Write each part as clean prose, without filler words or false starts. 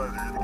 Yeah.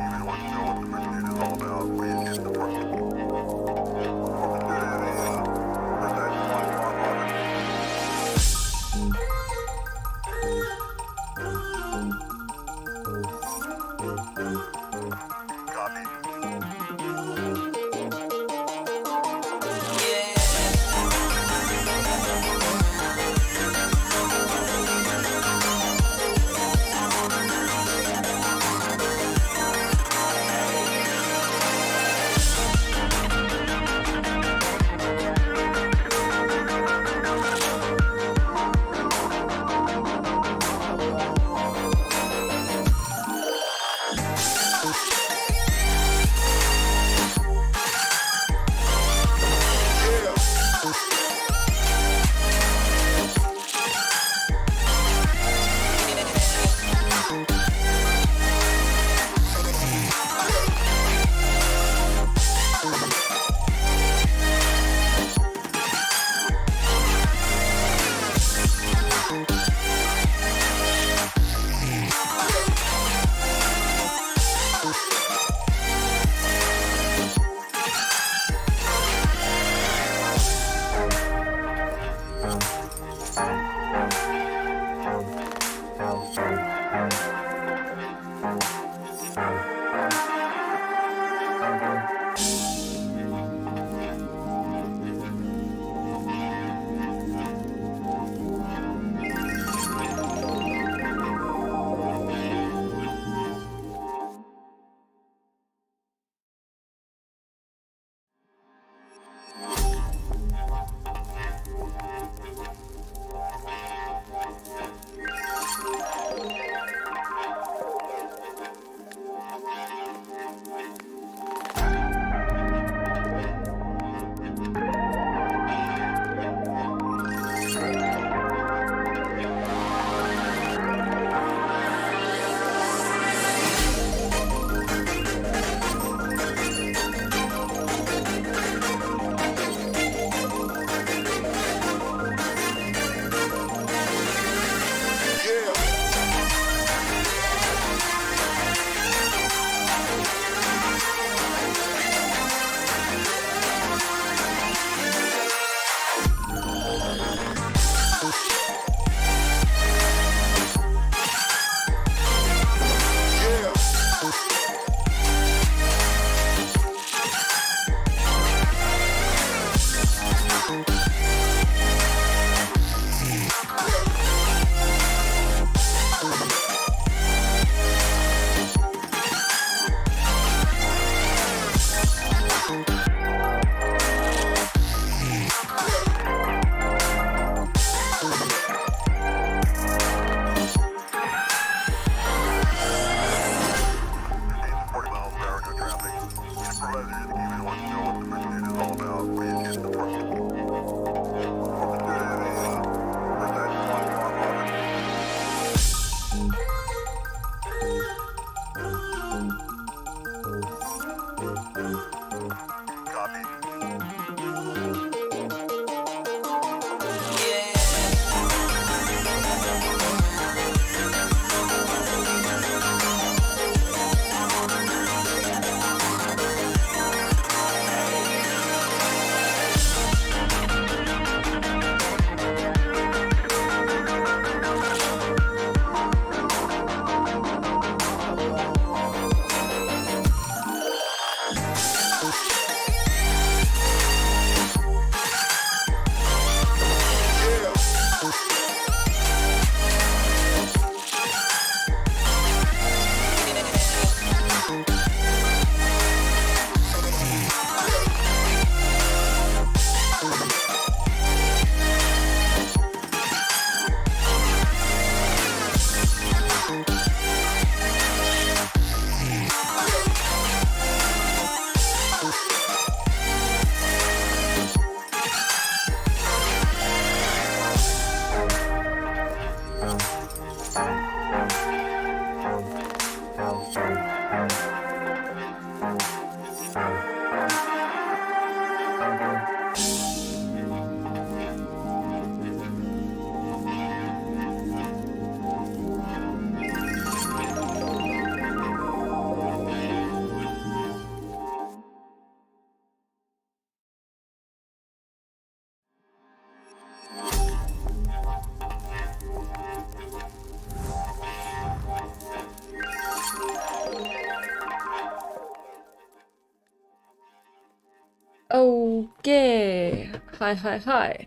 Okay. Hi.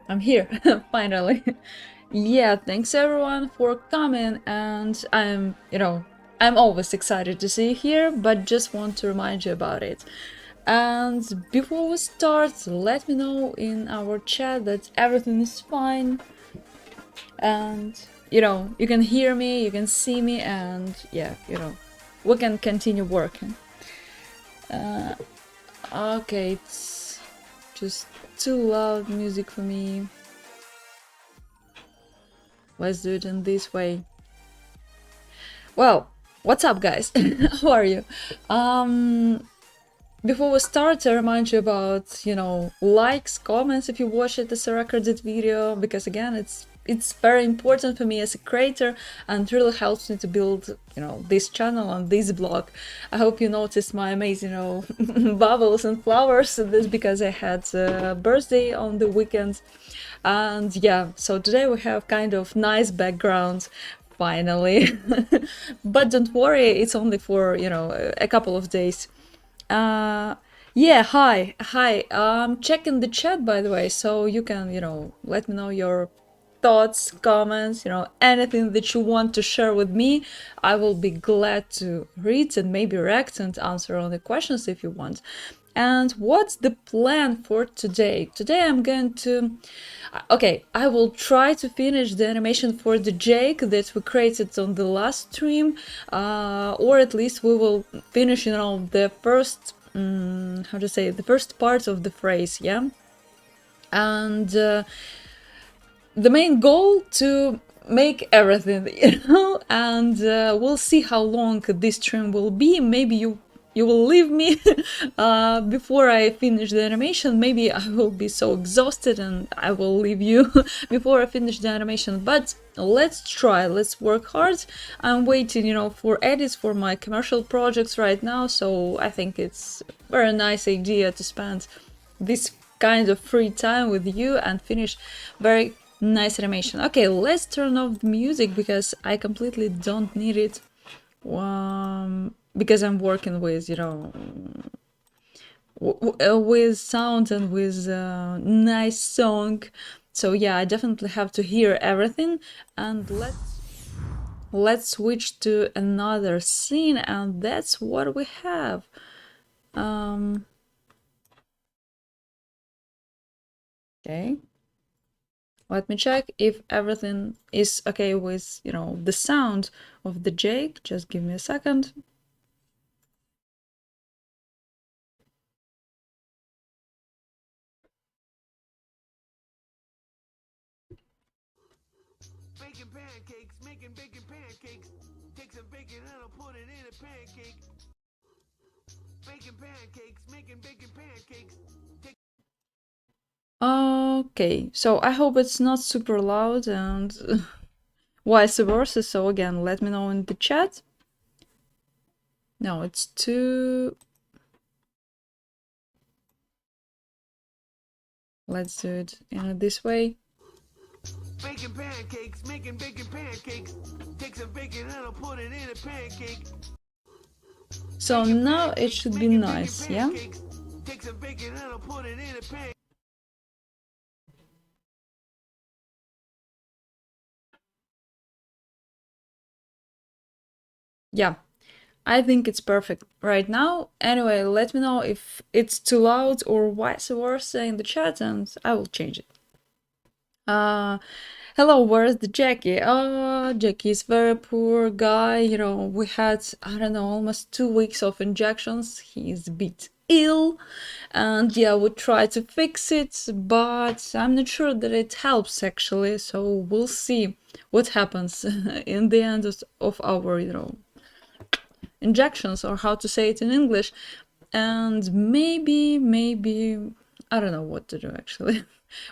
I'm here, finally. Yeah, thanks everyone for coming, and I'm always excited to see you here, but just want to remind you about it. And before we start, let me know in our chat that everything is fine, and you can hear me, you can see me, and yeah, we can continue working. Okay, it's just too loud music for me. Let's do it in this way. Well, what's up, guys? How are you? Before we start, I remind you about, likes, comments if you watch it as a recorded video, because again, it's very important for me as a creator and really helps me to build, this channel and this blog. I hope you noticed my amazing, bubbles and flowers. This because I had a birthday on the weekend. And yeah, so today we have kind of nice background finally. But don't worry, it's only for, a couple of days. Yeah, hi. Checking the chat, by the way, so you can, let me know your thoughts, comments, anything that you want to share with me. I will be glad to read and maybe react and answer all the questions if you want. And what's the plan for today? Today I'm going to... Okay, I will try to finish the animation for the Jake that we created on the last stream, or at least we will finish, the first, how to say, the first part of the phrase, yeah? And the main goal to make everything, and we'll see how long this stream will be. Maybe you will leave me before I finish the animation. Maybe I will be so exhausted and I will leave you before I finish the animation. But let's try, let's work hard. I'm waiting, for edits for my commercial projects right now, so I think it's a very nice idea to spend this kind of free time with you and finish very nice animation. Okay, let's turn off the music because I completely don't need it. Because I'm working with, with sound and with nice song. So yeah, I definitely have to hear everything. And let's switch to another scene, and that's what we have. Okay. Let me check if everything is okay with, the sound of the Jake. Just give me a second. Making pancakes, making bacon pancakes. Take some bacon and I'll put it in a pancake. Making pancakes, making bacon pancakes. Okay, so I hope it's not super loud and vice versa. So again, let me know in the chat. No, it's too... Let's do it in this way. Making pancakes, making bacon pancakes. Take some bacon and I'll put it in a pancake. So now it should be nice, yeah? Take some bacon and I'll put it in a pancake. Yeah, I think it's perfect right now. Anyway, let me know if it's too loud or vice versa in the chat and I will change it. Hello, where's the Jackie? Jackie is very poor guy. We had, I don't know, almost 2 weeks of injections. He's a bit ill. And yeah, we try to fix it, but I'm not sure that it helps actually. So we'll see what happens in the end of our, injections, or how to say it in English. And maybe, I don't know what to do actually.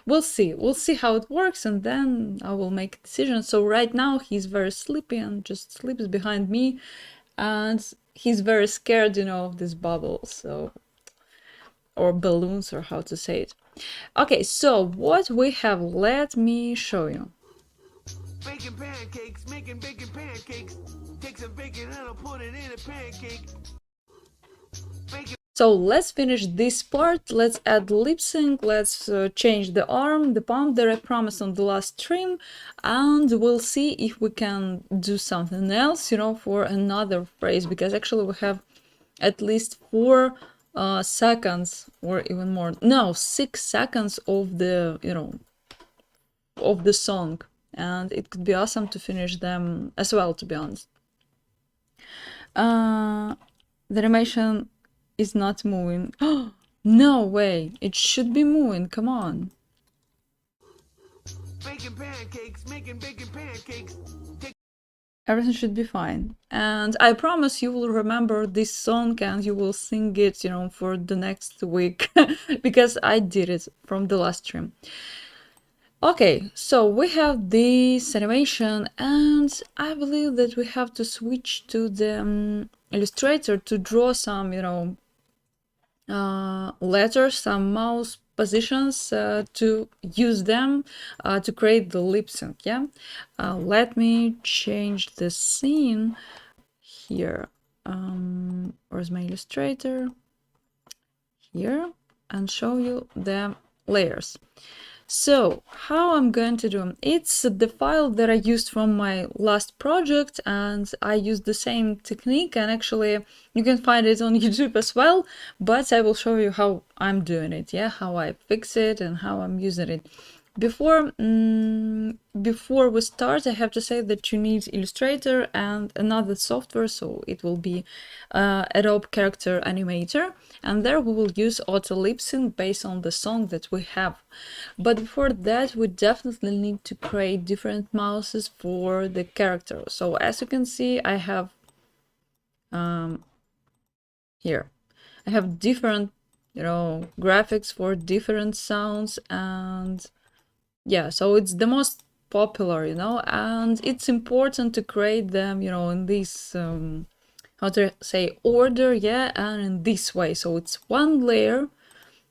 We'll see how it works, and then I will make a decision. So right now he's very sleepy and just sleeps behind me, and he's very scared, of these bubbles, so, or balloons, or how to say it. Okay, so what we have, let me show you. Making pancakes, making bacon pancakes. Take some bacon and I'll put it in a pancake. So let's finish this part. Let's add lip sync. Let's change the arm, the palm that I promised on the last stream, and we'll see if we can do something else, you know, for another phrase, because actually we have at least 4 seconds or even more. No, 6 seconds of the, you know, of the song, and it could be awesome to finish them as well, to be honest. The animation is not moving. No way, it should be moving, come on. Baking pancakes, making bacon pancakes. Everything should be fine. And I promise you will remember this song and you will sing it, you know, for the next week because I did it from the last stream. Okay, so we have this animation, and I believe that we have to switch to the Illustrator to draw some, you know, letters, some mouse positions to use them to create the lip sync. Yeah, let me change the scene here. Where's my Illustrator? Here, and show you the layers. So how I'm going to do it's the file that I used from my last project, and I used the same technique, and actually you can find it on YouTube as well, but I will show you how I'm doing it, yeah, how I fix it and how I'm using it. Before we start, I have to say that you need Illustrator and another software, so it will be Adobe Character Animator, and there we will use auto lip sync based on the song that we have. But before that, we definitely need to create different mouses for the character. So as you can see, I have here, I have different, you know, graphics for different sounds, and yeah, so it's the most popular, you know, and it's important to create them, you know, in this how to say order, yeah, and in this way. So it's one layer,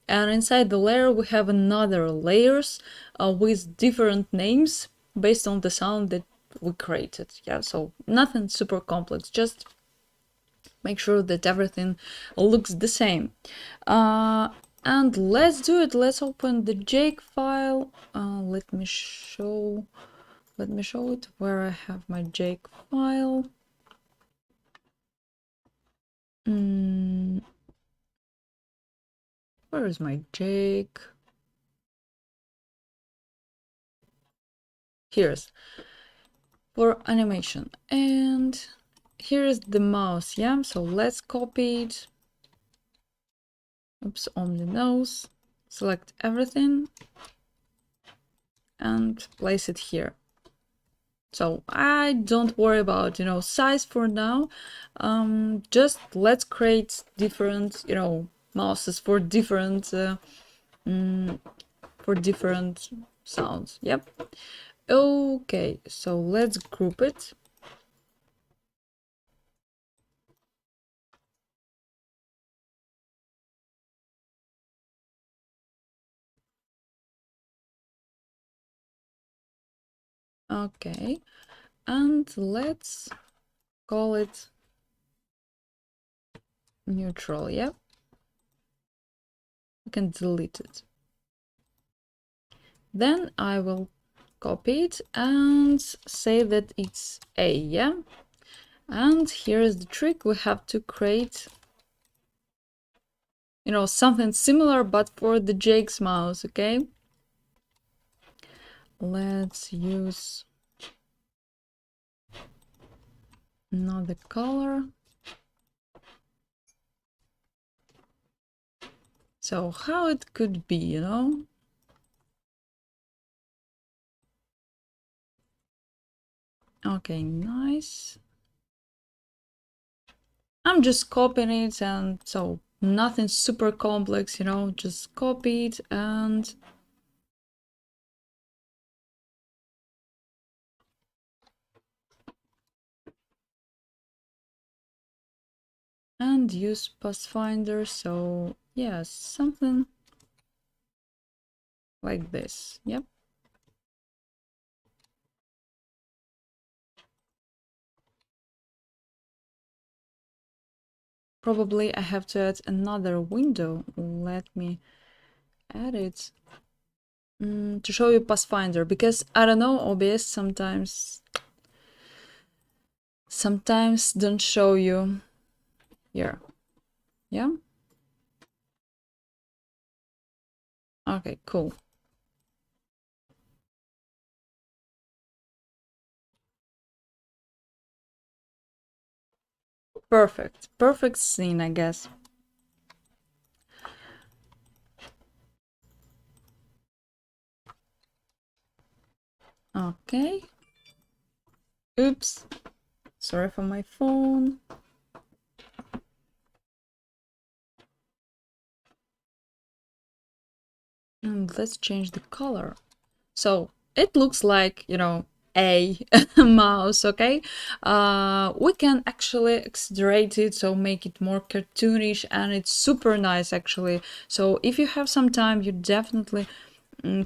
and inside the layer we have another layers with different names based on the sound that we created. Yeah, so nothing super complex, just make sure that everything looks the same. And let's do it. Let's open the Jake file. Let me show it where I have my Jake file. Where is my Jake? Here's for animation, and here's the mouse. Yeah, so let's copy it. Oops, on the nose. Select everything and place it here. So I don't worry about, you know, size for now. Just let's create different, you know, mouses for different sounds. Yep. Okay, so let's group it. Okay, and let's call it neutral. Yep. You can delete it. Then I will copy it and say that it's A, yeah? And here's the trick, we have to create, you know, something similar but for the Jake's mouse, okay? Let's use another color. So how it could be, you know? Okay, nice. I'm just copying it, and so nothing super complex, you know, just copy it and use Pathfinder. So yes, something like this. Yep. Probably I have to add another window. Let me add it to show you Pathfinder, because I don't know, OBS sometimes don't show you here. Yeah. Okay, cool. Perfect scene, I guess. Okay. Oops. Sorry for my phone. And let's change the color. So it looks like, a mouse, okay? We can actually exaggerate it, so make it more cartoonish, and it's super nice actually. So if you have some time, you definitely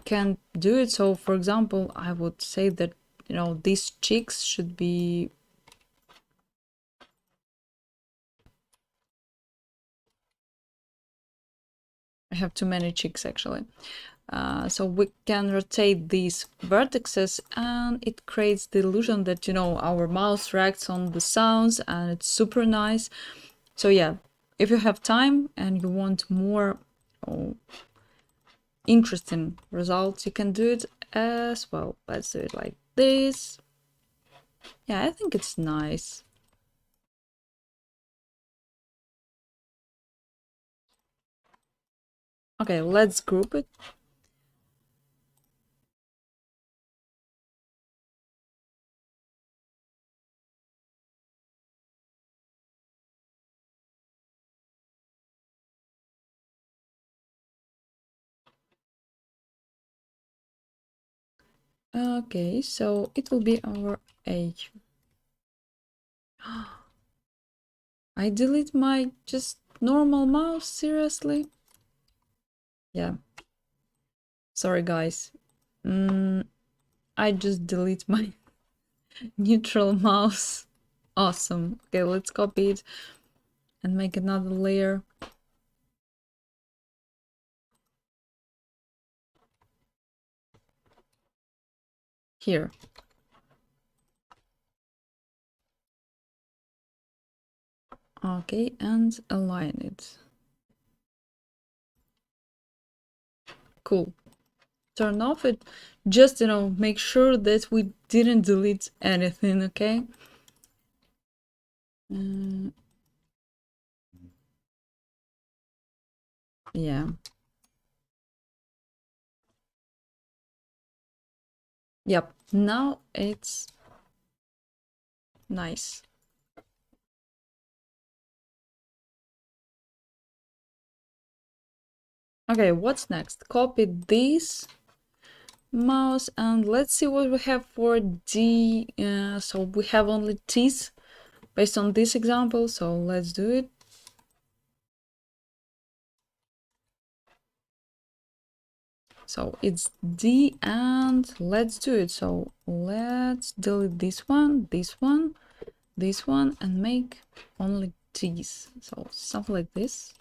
can do it. So for example, I would say that, these cheeks should be... I have too many cheeks actually. So we can rotate these vertices, and it creates the illusion that, our mouse reacts on the sounds, and it's super nice. So yeah, if you have time and you want more interesting results, you can do it as well. Let's do it like this. Yeah, I think it's nice. Okay, let's group it. Okay, so it will be our A. I delete my just normal mouse, seriously? Yeah. Sorry, guys. I just delete my neutral mouse. Awesome. Okay, let's copy it and make another layer. Here. Okay, and align it. Cool. Turn off it. Just, make sure that we didn't delete anything, okay? Yeah. Yep. Now it's nice. Okay, what's next? Copy this mouse, and let's see what we have for D. So we have only T's based on this example, so let's do it. So it's D, and let's do it. So let's delete this one, this one, this one, and make only T's. So something like this.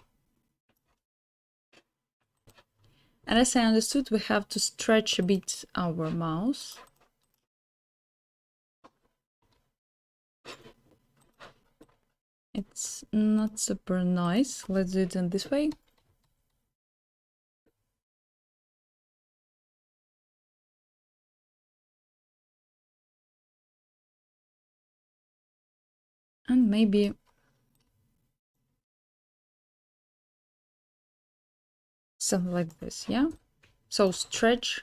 And as I understood, we have to stretch a bit our mouse. It's not super nice. Let's do it in this way. And maybe something like this, yeah? So stretch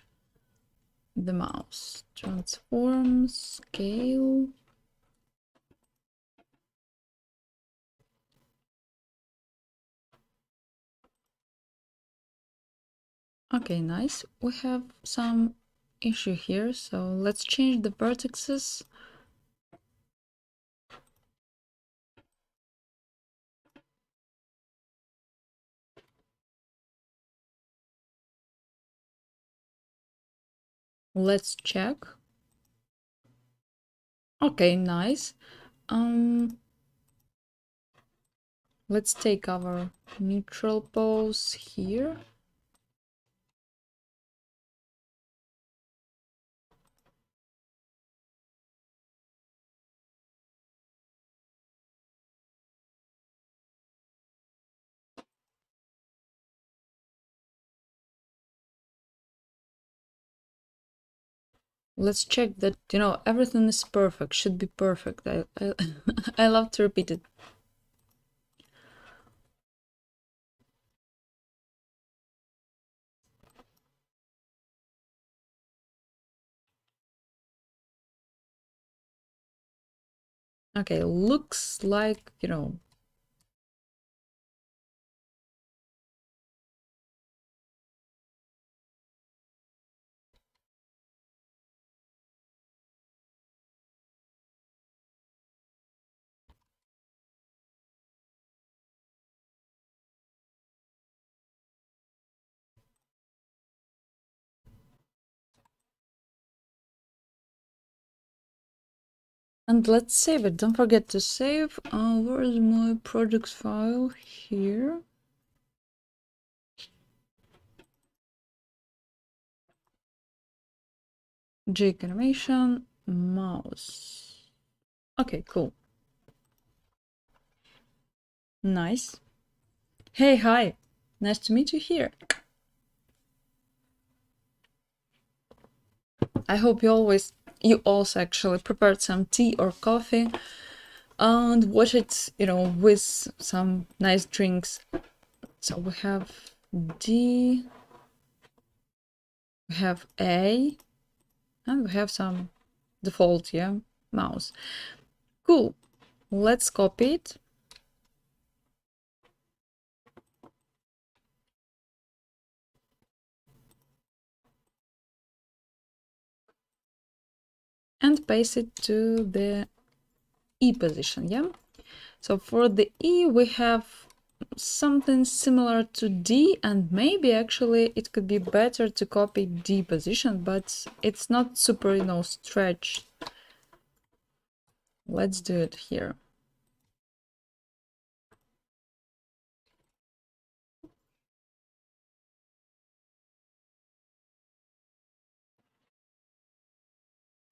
the mouse. Transform, scale. Okay, nice. We have some issue here, so let's change the vertices. Let's check. Okay, nice. Let's take our neutral pose here. Let's check that, everything is perfect, should be perfect. I love to repeat it. Okay, looks like, and let's save it. Don't forget to save. Where is my project file? Here. Duik animation, mouse. Okay, cool. Nice. Hey, hi. Nice to meet you here. I hope you also actually prepared some tea or coffee and watch it, with some nice drinks. So we have D, we have A, and we have some default, mouse. Cool. Let's copy it. And paste it to the E position, So for the E, we have something similar to D, and maybe actually it could be better to copy D position, but it's not super, stretched. Let's do it here.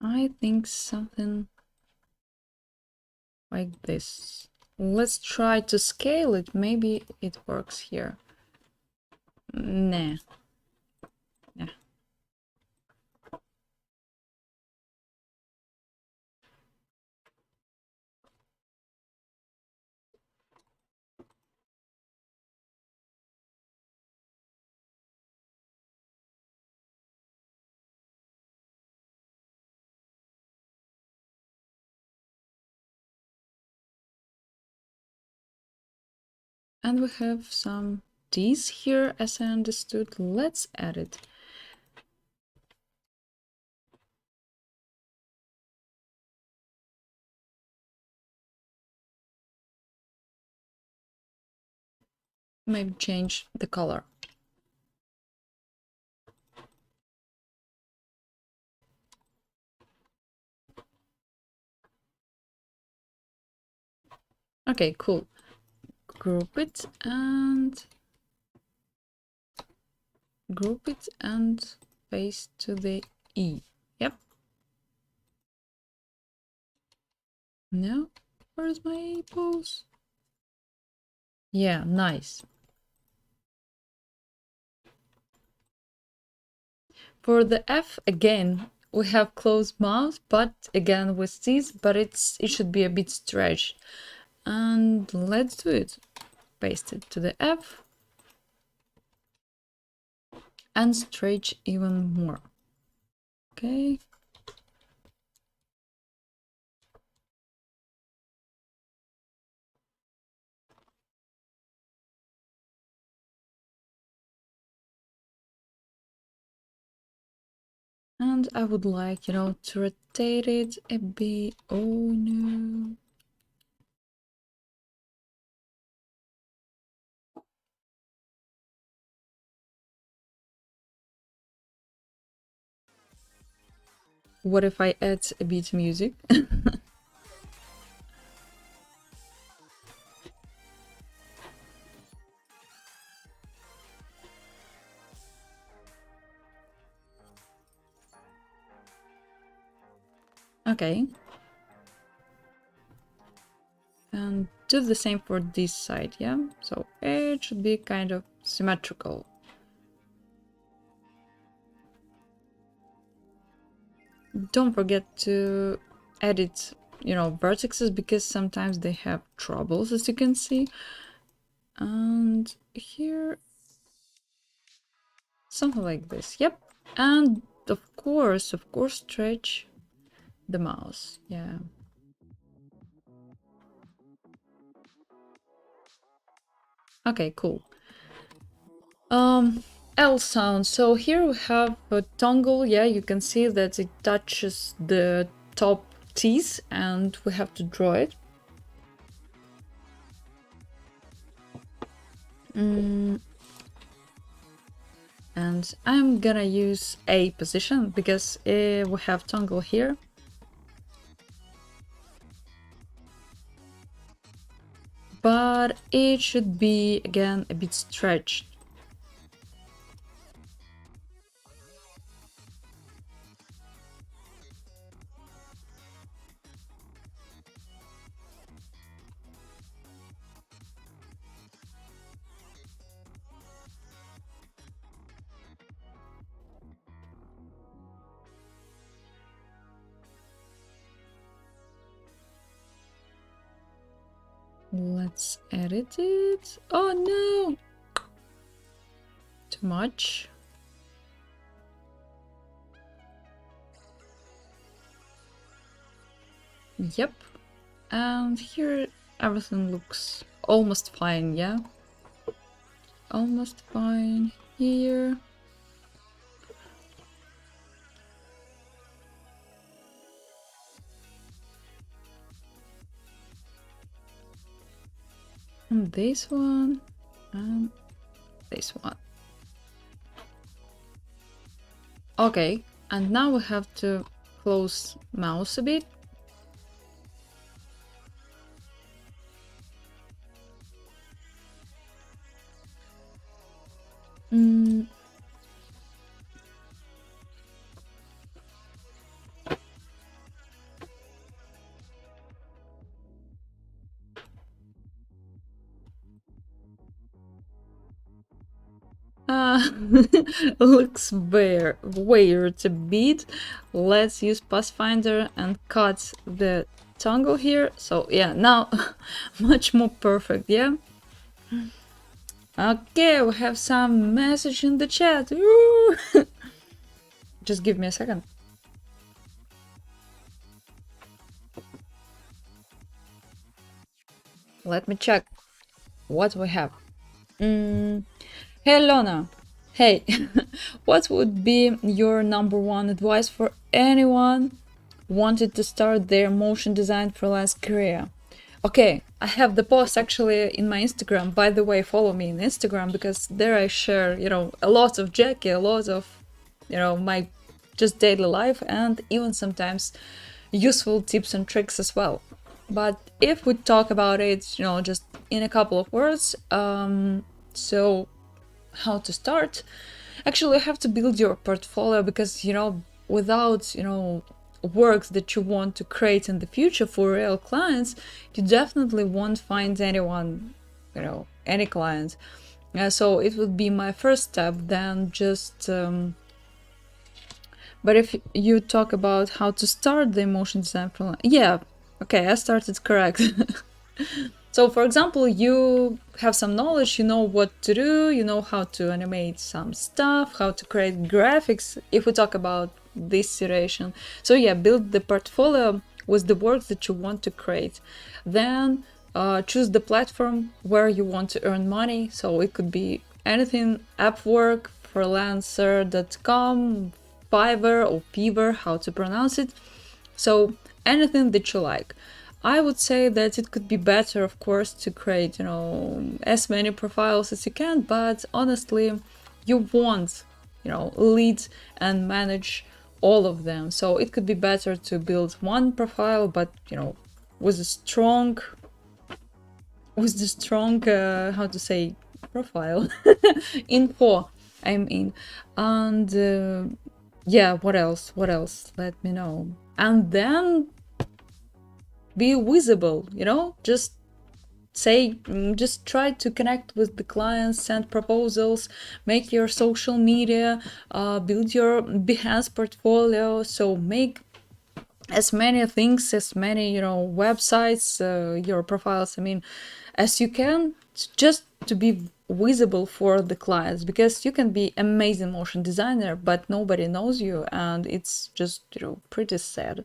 I think something like this. Let's try to scale it. Maybe it works here. Nah. Yeah. And we have some D's here, as I understood. Let's add it. Maybe change the color. Okay, cool. Group it and paste to the E. Yep. Now, where's my pose? Yeah, nice. For the F, again, we have closed mouth, but again with these, but it should be a bit stretched. And let's do it. Paste it to the F and stretch even more. Okay. And I would like, to rotate it a bit. Oh no. What if I add a bit music? Okay. And do the same for this side, yeah? So it should be kind of symmetrical. Don't forget to edit, vertices, because sometimes they have troubles, as you can see. And here, something like this, yep. And of course, stretch the mouse, yeah. Okay, cool. L sound. So here we have a toggle. Yeah, you can see that it touches the top teeth, and we have to draw it. And I'm gonna use A position because we have toggle here. But it should be, again, a bit stretched. Let's edit it. Oh no! Too much. Yep. And here everything looks almost fine, yeah? Almost fine here. And this one. And this one. Okay, and now we have to close mouse a bit. Looks weird a bit. Let's use Pathfinder and cut the toggle here. So yeah, now much more perfect, yeah? Okay, we have some message in the chat. Woo! Just give me a second. Let me check what we have. Hey Lona, hey, what would be your number one advice for anyone wanted to start their motion design freelance career? Okay, I have the post actually in my Instagram. By the way, follow me on Instagram because there I share, a lot of Jackie, a lot of, my just daily life, and even sometimes useful tips and tricks as well. But if we talk about it, just in a couple of words, so how to start? Actually, you have to build your portfolio because, without, works that you want to create in the future for real clients, you definitely won't find anyone, any client. So it would be my first step, then just but if you talk about how to start the emotion design from, yeah, okay, I started correct. So for example, you have some knowledge, you know what to do, you know how to animate some stuff, how to create graphics, if we talk about this situation. So yeah, build the portfolio with the work that you want to create. Then choose the platform where you want to earn money. So it could be anything, Upwork, freelancer.com, Fiverr or Fiverr, how to pronounce it. So anything that you like. I would say that it could be better, of course, to create, as many profiles as you can, but honestly, you won't, lead and manage all of them. So it could be better to build one profile, but, with a strong, how to say, profile, info, I mean. And yeah, what else? Let me know. and then be visible, just say, just try to connect with the clients, send proposals, make your social media, build your Behance portfolio. So make as many things, as many, websites, your profiles, as you can, just to be visible for the clients, because you can be amazing motion designer but nobody knows you, and it's just, pretty sad.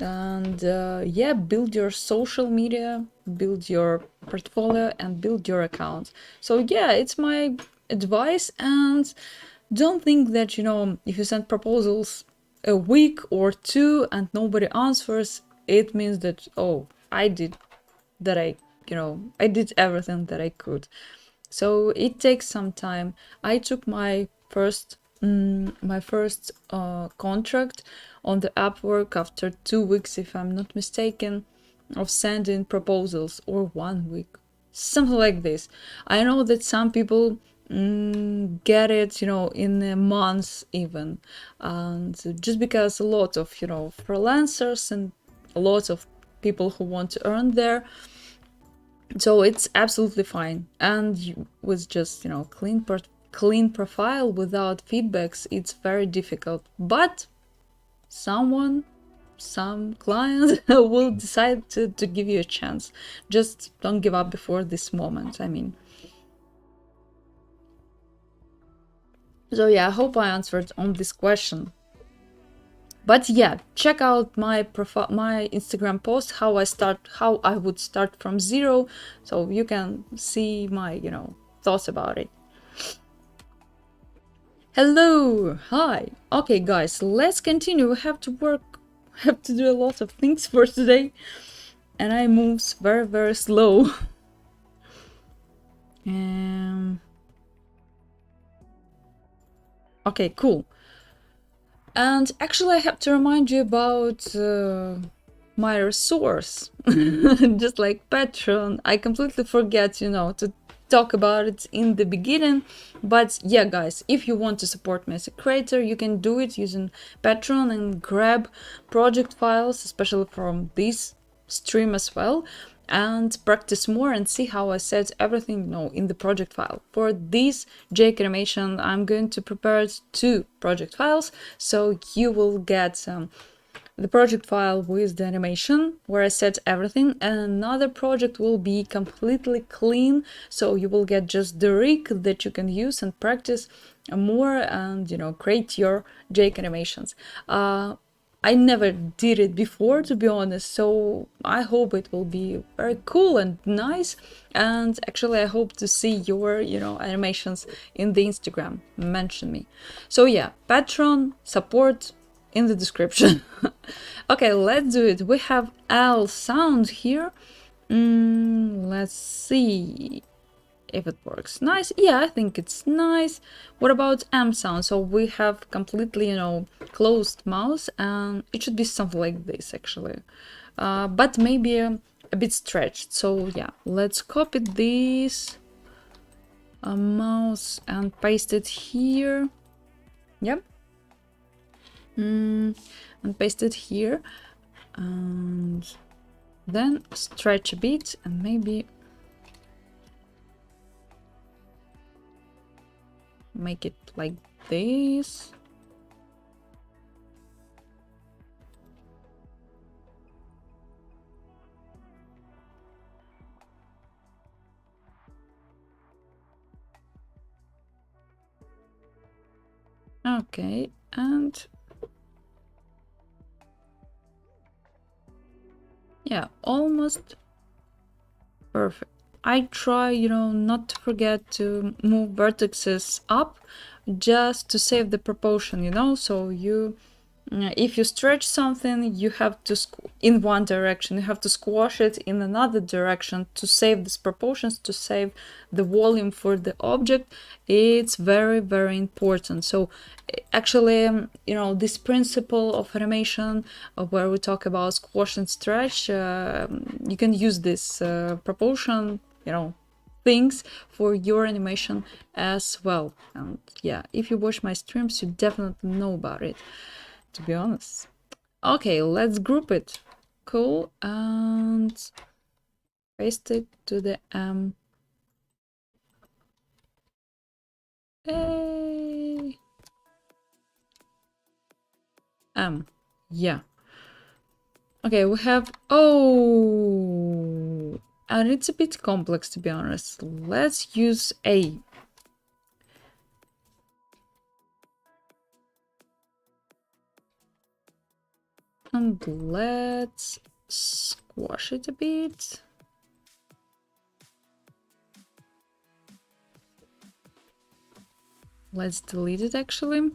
And yeah, build your social media, build your portfolio, and build your account. So yeah, it's my advice. And don't think that, if you send proposals a week or two and nobody answers, it means that, oh, I did that I did everything that I could. So it takes some time. I took my first contract on the Upwork after 2 weeks, if I'm not mistaken, of sending proposals, or 1 week, something like this. I know that some people get it, in a month even, and just because a lot of, freelancers and a lot of people who want to earn there. So it's absolutely fine. And with just, clean profile without feedbacks, it's very difficult. But some clients will decide to give you a chance. Just don't give up before this moment, So yeah, I hope I answered on this question. But yeah, check out my my Instagram post, how I would start from zero, so you can see my, thoughts about it. Hello, hi. Okay, guys, let's continue. We have to work, have to do a lot of things for today, and I moves very, very slow. Okay, cool. And actually, I have to remind you about my resource, just like Patreon. I completely forget, to talk about it in the beginning. But yeah, guys, if you want to support me as a creator, you can do it using Patreon and grab project files, especially from this stream as well, and practice more and see how I set everything, in the project file. For this Jake animation, I'm going to prepare 2 project files, so you will get the project file with the animation where I set everything, and another project will be completely clean, so you will get just the rig that you can use and practice more and, create your Jake animations. I never did it before, to be honest, so I hope it will be very cool and nice. And actually, I hope to see your, animations in the Instagram. Mention me. So yeah, Patreon support in the description. Okay, let's do it. We have L sound here. Let's see if it works. Nice. Yeah, I think it's nice. What about M sound? So we have completely, closed mouse, and it should be something like this actually, but maybe a bit stretched. So yeah, let's copy this mouse and paste it here. Yep. And paste it here, and then stretch a bit and maybe make it like this. Okay, and yeah, almost perfect. I try, not to forget to move vertices up just to save the proportion, so you if you stretch something, you have to in one direction, you have to squash it in another direction to save these proportions, to save the volume for the object. It's very, very important. So actually, this principle of animation, where we talk about squash and stretch, you can use this proportion, things for your animation as well. And yeah, if you watch my streams, you definitely know about it, to be honest. Okay, let's group it. Cool, and paste it to the Hey. Yeah. Okay, we have, oh, and it's a bit complex to be honest. Let's use A. And let's squash it a bit. Let's delete it actually.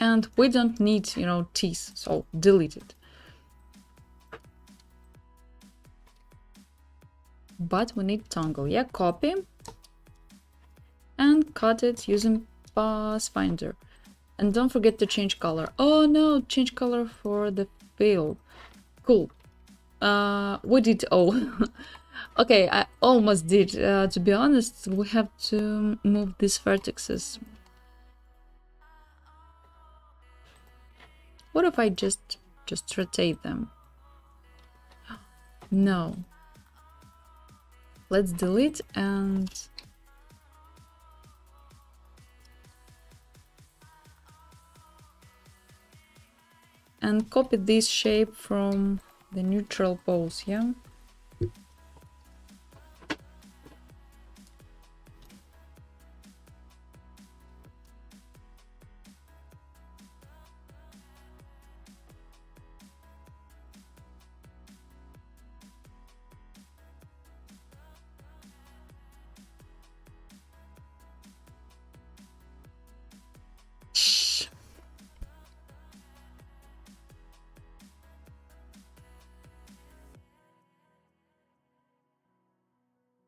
And we don't need, you know, teeth, so delete it. But we need toggle. Yeah, copy and cut it using Pathfinder. And don't forget to change color. Oh no, change color for the fill. Cool. We did all. Okay, I almost did. To be honest, we have to move these vertices. What if I just rotate them? No. Let's delete and copy this shape from the neutral pose, yeah? Shh.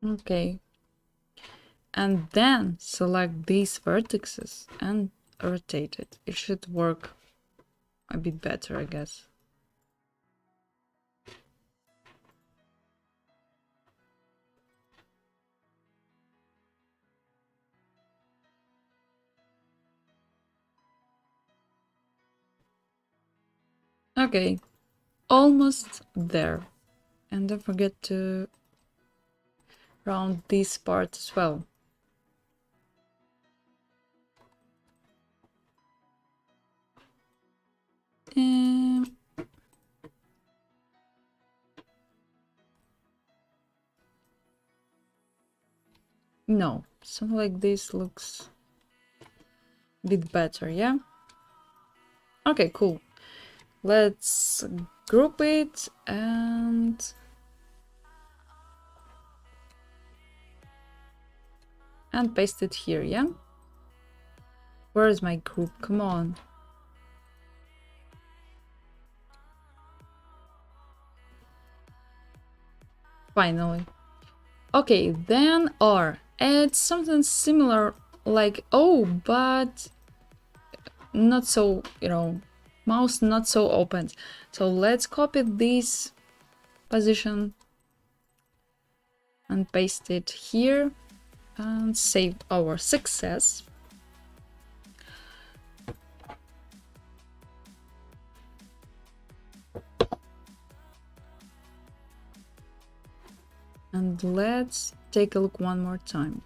Okay. And then select these vertices and rotate it. It should work a bit better, I guess. Okay, almost there. And don't forget to round this part as well. No, something like this looks a bit better, yeah? Okay, cool. Let's group it and paste it here, yeah? Where is my group? Come on. Finally. Okay, then R. Add something similar like O, but not so, you know, mouse not so open. So let's copy this position and paste it here and save our success. And let's take a look one more time.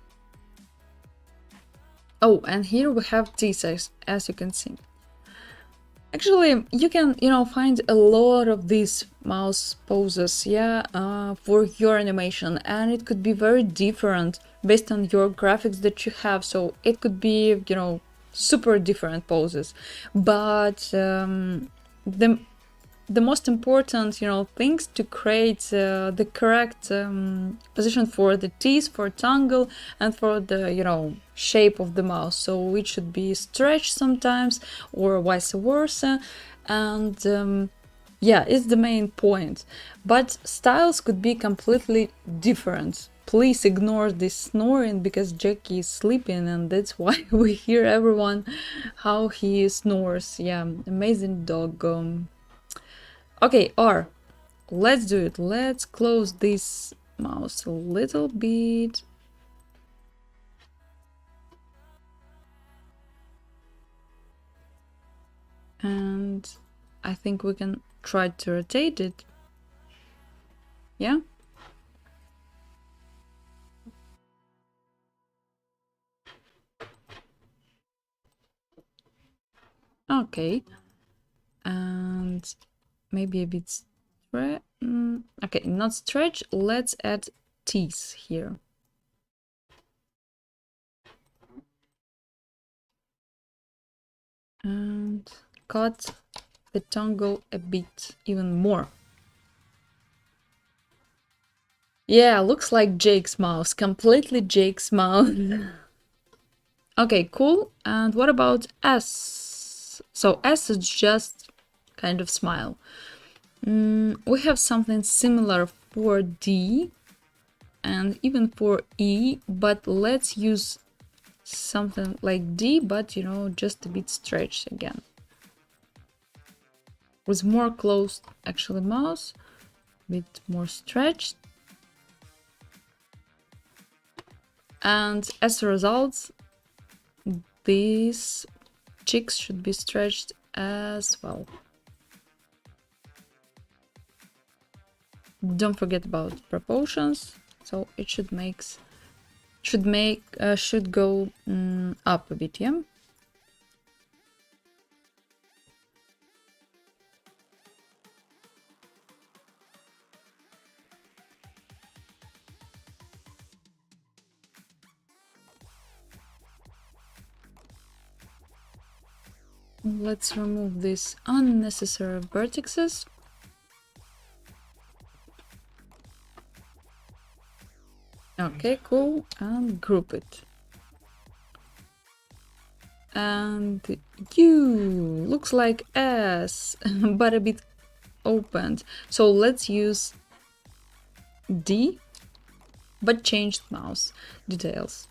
Oh, and here we have these, as you can see. Actually, you can, you know, find a lot of these mouse poses, yeah, for your animation, and it could be very different based on your graphics that you have. So it could be, you know, super different poses, but the most important, you know, things to create the correct position for the teeth, for tongue, and for the, you know, shape of the mouse. So it should be stretched sometimes or vice versa. And yeah, it's the main point. But styles could be completely different. Please ignore this snoring because Jackie is sleeping and that's why we hear everyone how he snores. Yeah, amazing dog. Okay, R, let's do it. Let's close this mouse a little bit. And I think we can try to rotate it. Yeah. Okay. And maybe a bit stretch. Okay, not stretch. Let's add teeth here. And cut the tongue a bit even more. Yeah, looks like Jake's mouse. Completely Jake's mouse. Okay, cool. And what about S? So S is just kind of smile. We have something similar for D and even for E, but let's use something like D, but you know, just a bit stretched again. With more closed actually mouse, a bit more stretched. And as a result, these cheeks should be stretched as well. Don't forget about proportions, so it should go up a bit, yeah. Let's remove these unnecessary vertices. Okay, cool, and group it. And U looks like S, but a bit opened. So let's use D, but changed mouse details.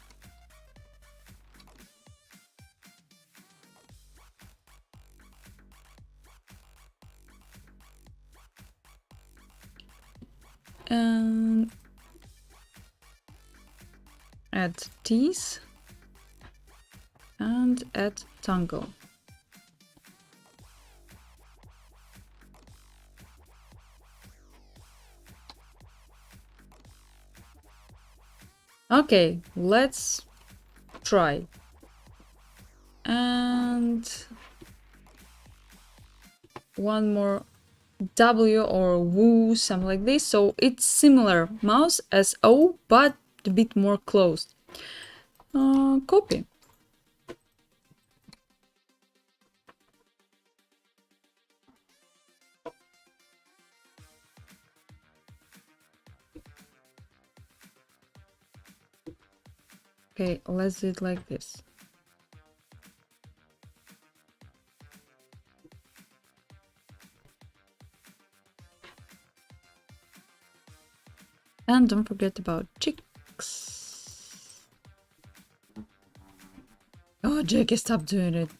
And add teeth and add tongue. Okay, let's try. And one more W or woo, something like this. So it's similar mouse as O, but a bit more closed. Copy. Okay, let's do it like this. And don't forget about cheeks. Oh, Jackie, stop doing it.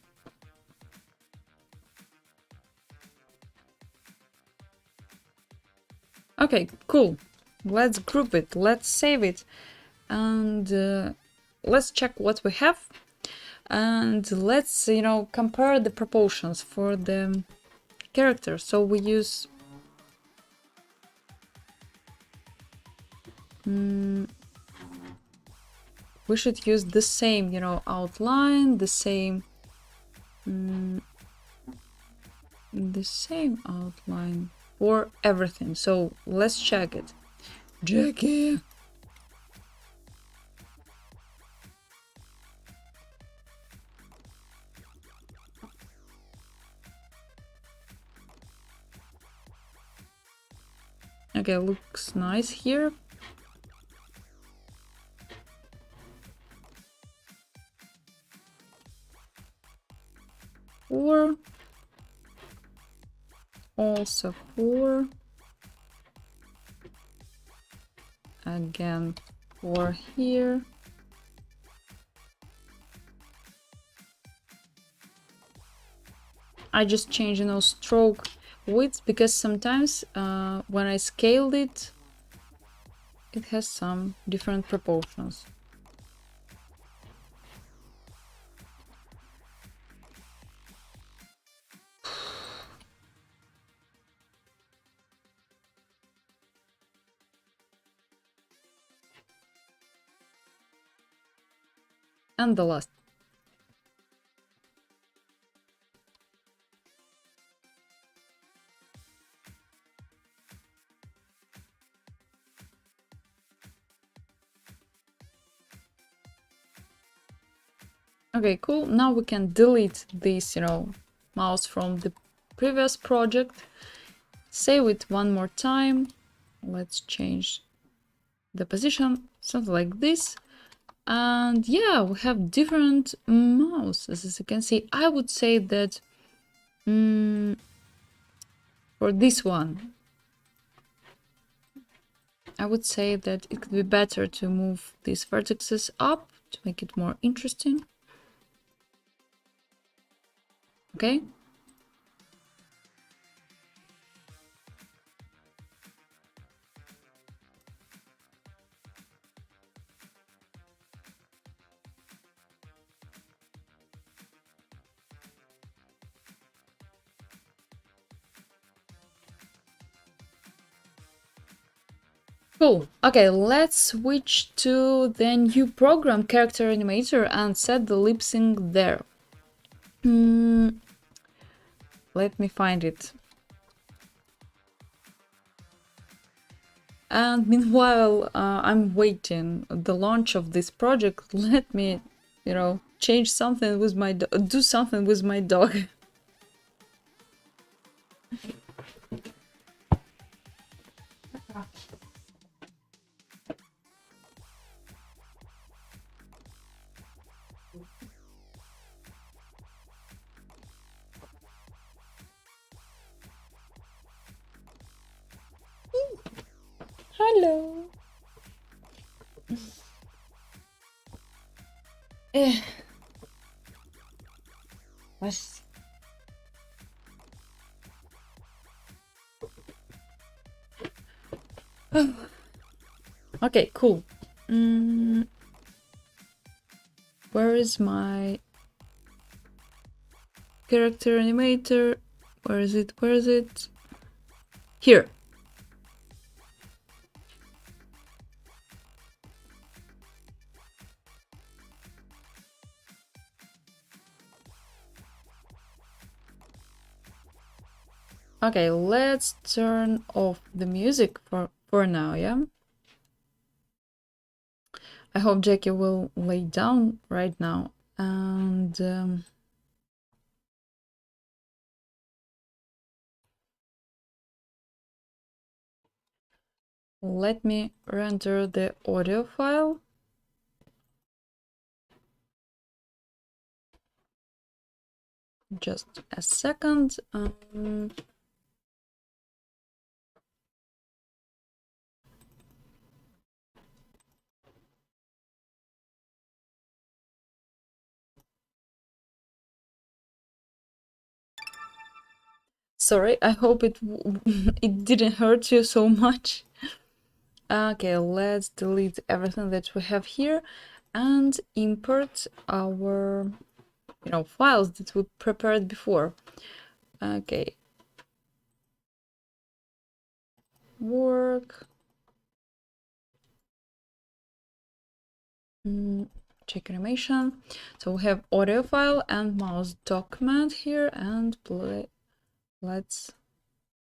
Okay, cool. Let's group it. Let's save it. And let's check what we have. And let's, you know, compare the proportions for the characters. So we use we should use the same, you know, outline, the same outline for everything. So let's check it. Jackie. Okay, looks nice here. Four. Also 4. Again 4 here. I just changed, you know, stroke width because sometimes when I scaled it, it has some different proportions. And the last. Okay, cool. Now we can delete this, mouse from the previous project. Save it one more time. Let's change the position, something like this. And yeah, we have different mouses, as you can see. I would say that for this one, I would say that it could be better to move these vertices up to make it more interesting. Okay. Cool. Okay, let's switch to the new program, Character Animator, and set the lip sync there. Let me find it. And meanwhile, I'm waiting the launch of this project. Let me, change something with my do something with my dog. Hello. Let's... Okay, cool. Where is my character animator? Where is it? Where is it? Here. Okay, let's turn off the music for now, yeah? I hope Jackie will lay down right now. And let me render the audio file. Just a second. Sorry, I hope it it didn't hurt you so much. Okay, let's delete everything that we have here and import our, files that we prepared before. Okay. Work. Check animation. So we have audio file and mouse document here, and let's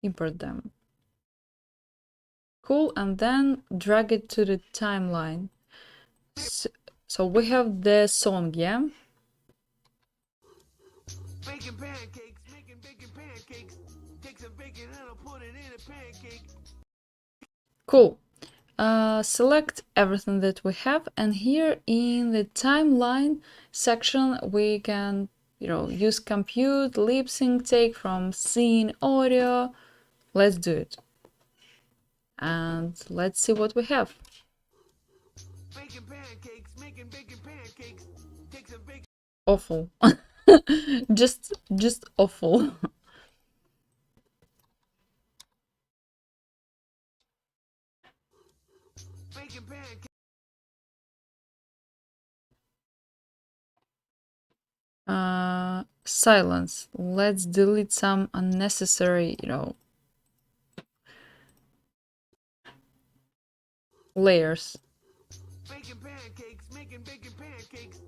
import them. Cool, and then drag it to the timeline. So we have the song, yeah? Baking pancakes, making bacon pancakes. Take some bacon and I'll put it in a pancake. Cool. Select everything that we have, and here in the timeline section we can, use compute, lip sync, take from scene, audio. Let's do it. And let's see what we have. Baking pancakes, making bacon pancakes. Take some bacon. Awful. just awful. Baking pancakes. Silence. Let's delete some unnecessary, layers. Baking pancakes, making bacon pancakes.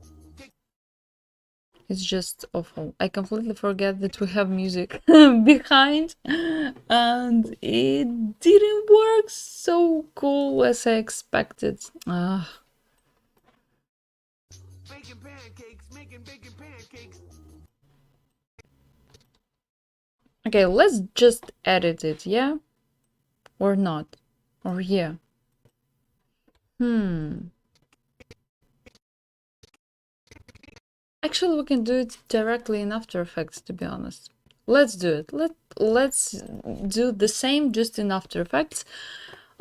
It's just awful. I completely forget that we have music behind, and it didn't work so cool as I expected. Baking pancakes, making bacon pancakes. Okay, let's just edit it, yeah? Or not? Or yeah? Actually, we can do it directly in After Effects, to be honest. Let's do it. Let's do the same just in After Effects.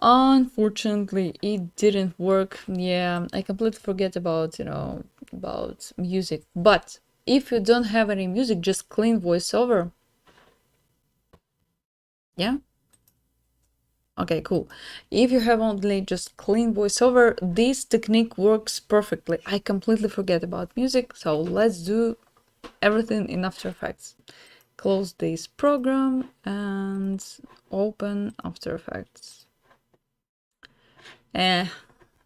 Unfortunately, it didn't work. Yeah, I completely forget about, about music. But if you don't have any music, just clean voiceover. Yeah? Okay, cool. If you have only just clean voiceover, this technique works perfectly. I completely forget about music, so let's do everything in After Effects. Close this program and open After Effects.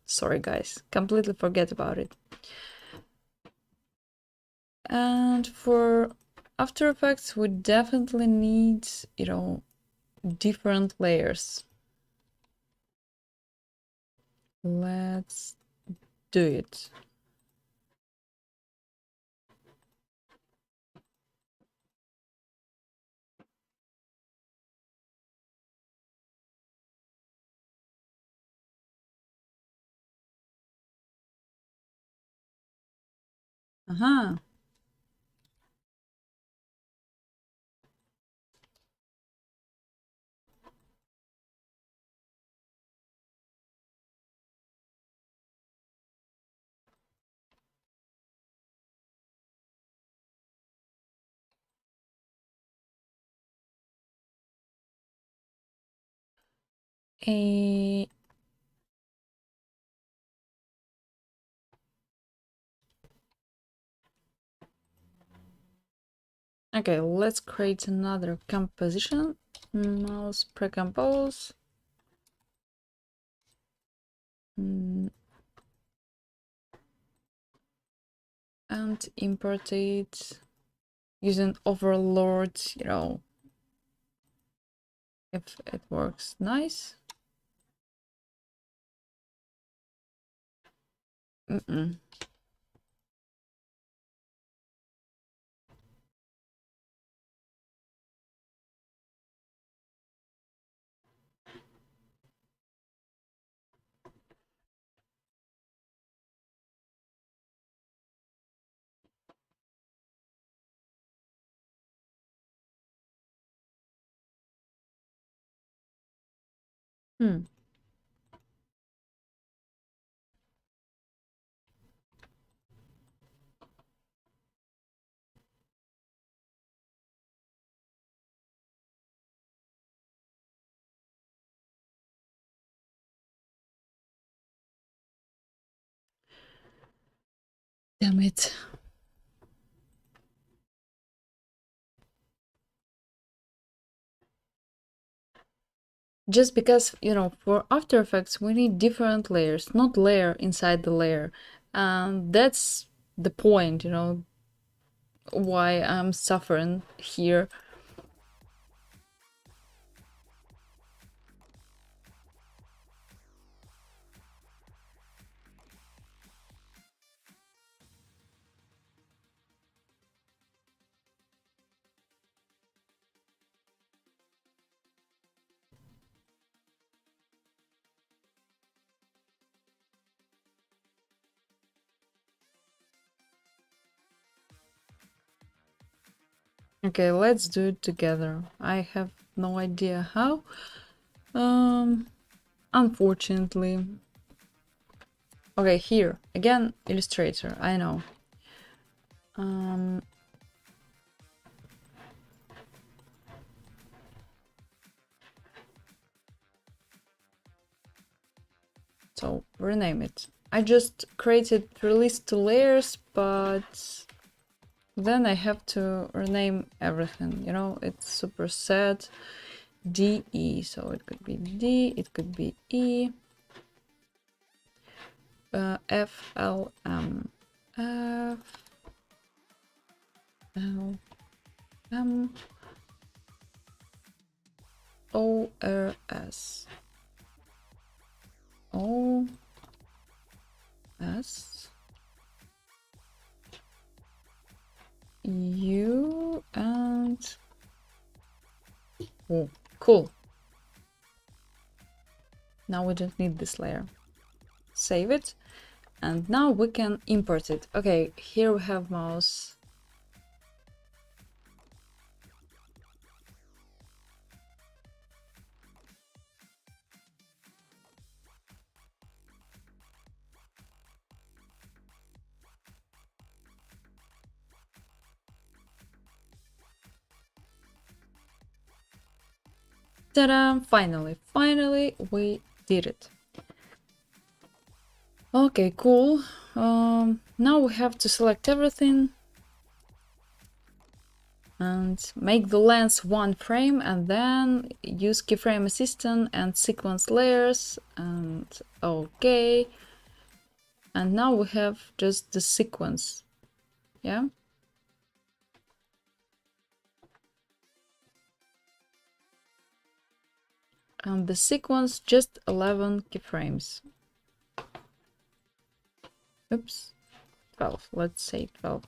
Sorry guys, completely forget about it. And for After Effects, we definitely need, different layers. Let's do it. Uh-huh. A Okay, let's create another composition. Mouse pre-compose. And import it using overlord, if it works. Nice. Mm-mm. Hmm. Damn it. Just because, for After Effects, we need different layers, not layer inside the layer. And that's the point, why I'm suffering here. Okay, let's do it together. I have no idea how. Unfortunately. Okay, here again, Illustrator. I know. So rename it. I just created release to layers, but then I have to rename everything. It's super sad. DE, so it could be D, it could be E, FLM, F, L M O R S O S U and oh, cool. Now we don't need this layer. Save it. And now we can import it. Okay, here we have mouse. Ta-da! Finally, we did it. Okay, cool. Now we have to select everything and make the length one frame, and then use keyframe assistant and sequence layers. And okay, and now we have just the sequence. Yeah. And the sequence just 11 keyframes. Oops, 12. Let's say 12.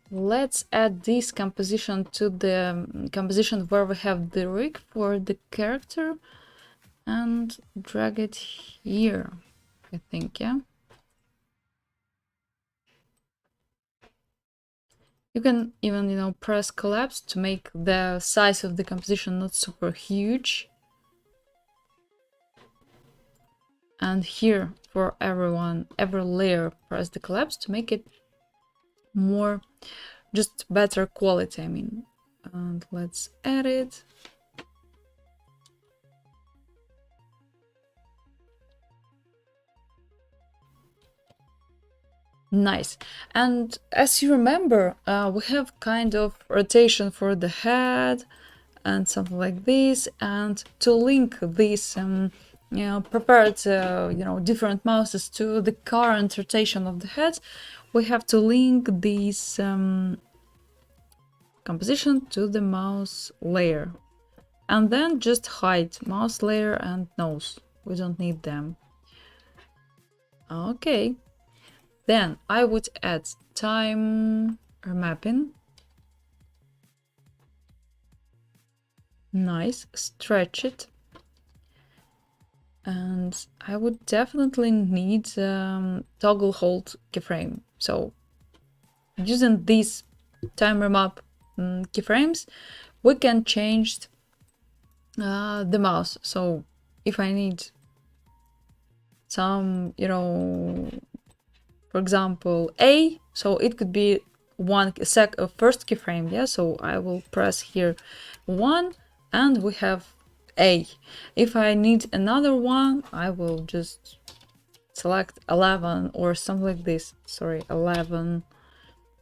Let's add this composition to the composition where we have the rig for the character and drag it here, I think, yeah? You can even, press collapse to make the size of the composition not super huge. And here, for every layer, press the collapse to make it more, just better quality, I mean. And let's add it. Nice. And as you remember, we have kind of rotation for the head and something like this. And to link these, prepared, different mouses to the current rotation of the head, we have to link this composition to the mouse layer. And then just hide mouse layer and nose. We don't need them. Okay. Then I would add time remapping. Nice, stretch it. And I would definitely need toggle hold keyframe. So using these time remap keyframes, we can change the mouse. So if I need some, for example, A, so it could be first keyframe, yeah, so I will press here 1 and we have A. If I need another one, I will just select 11 or something like this. Sorry, 11.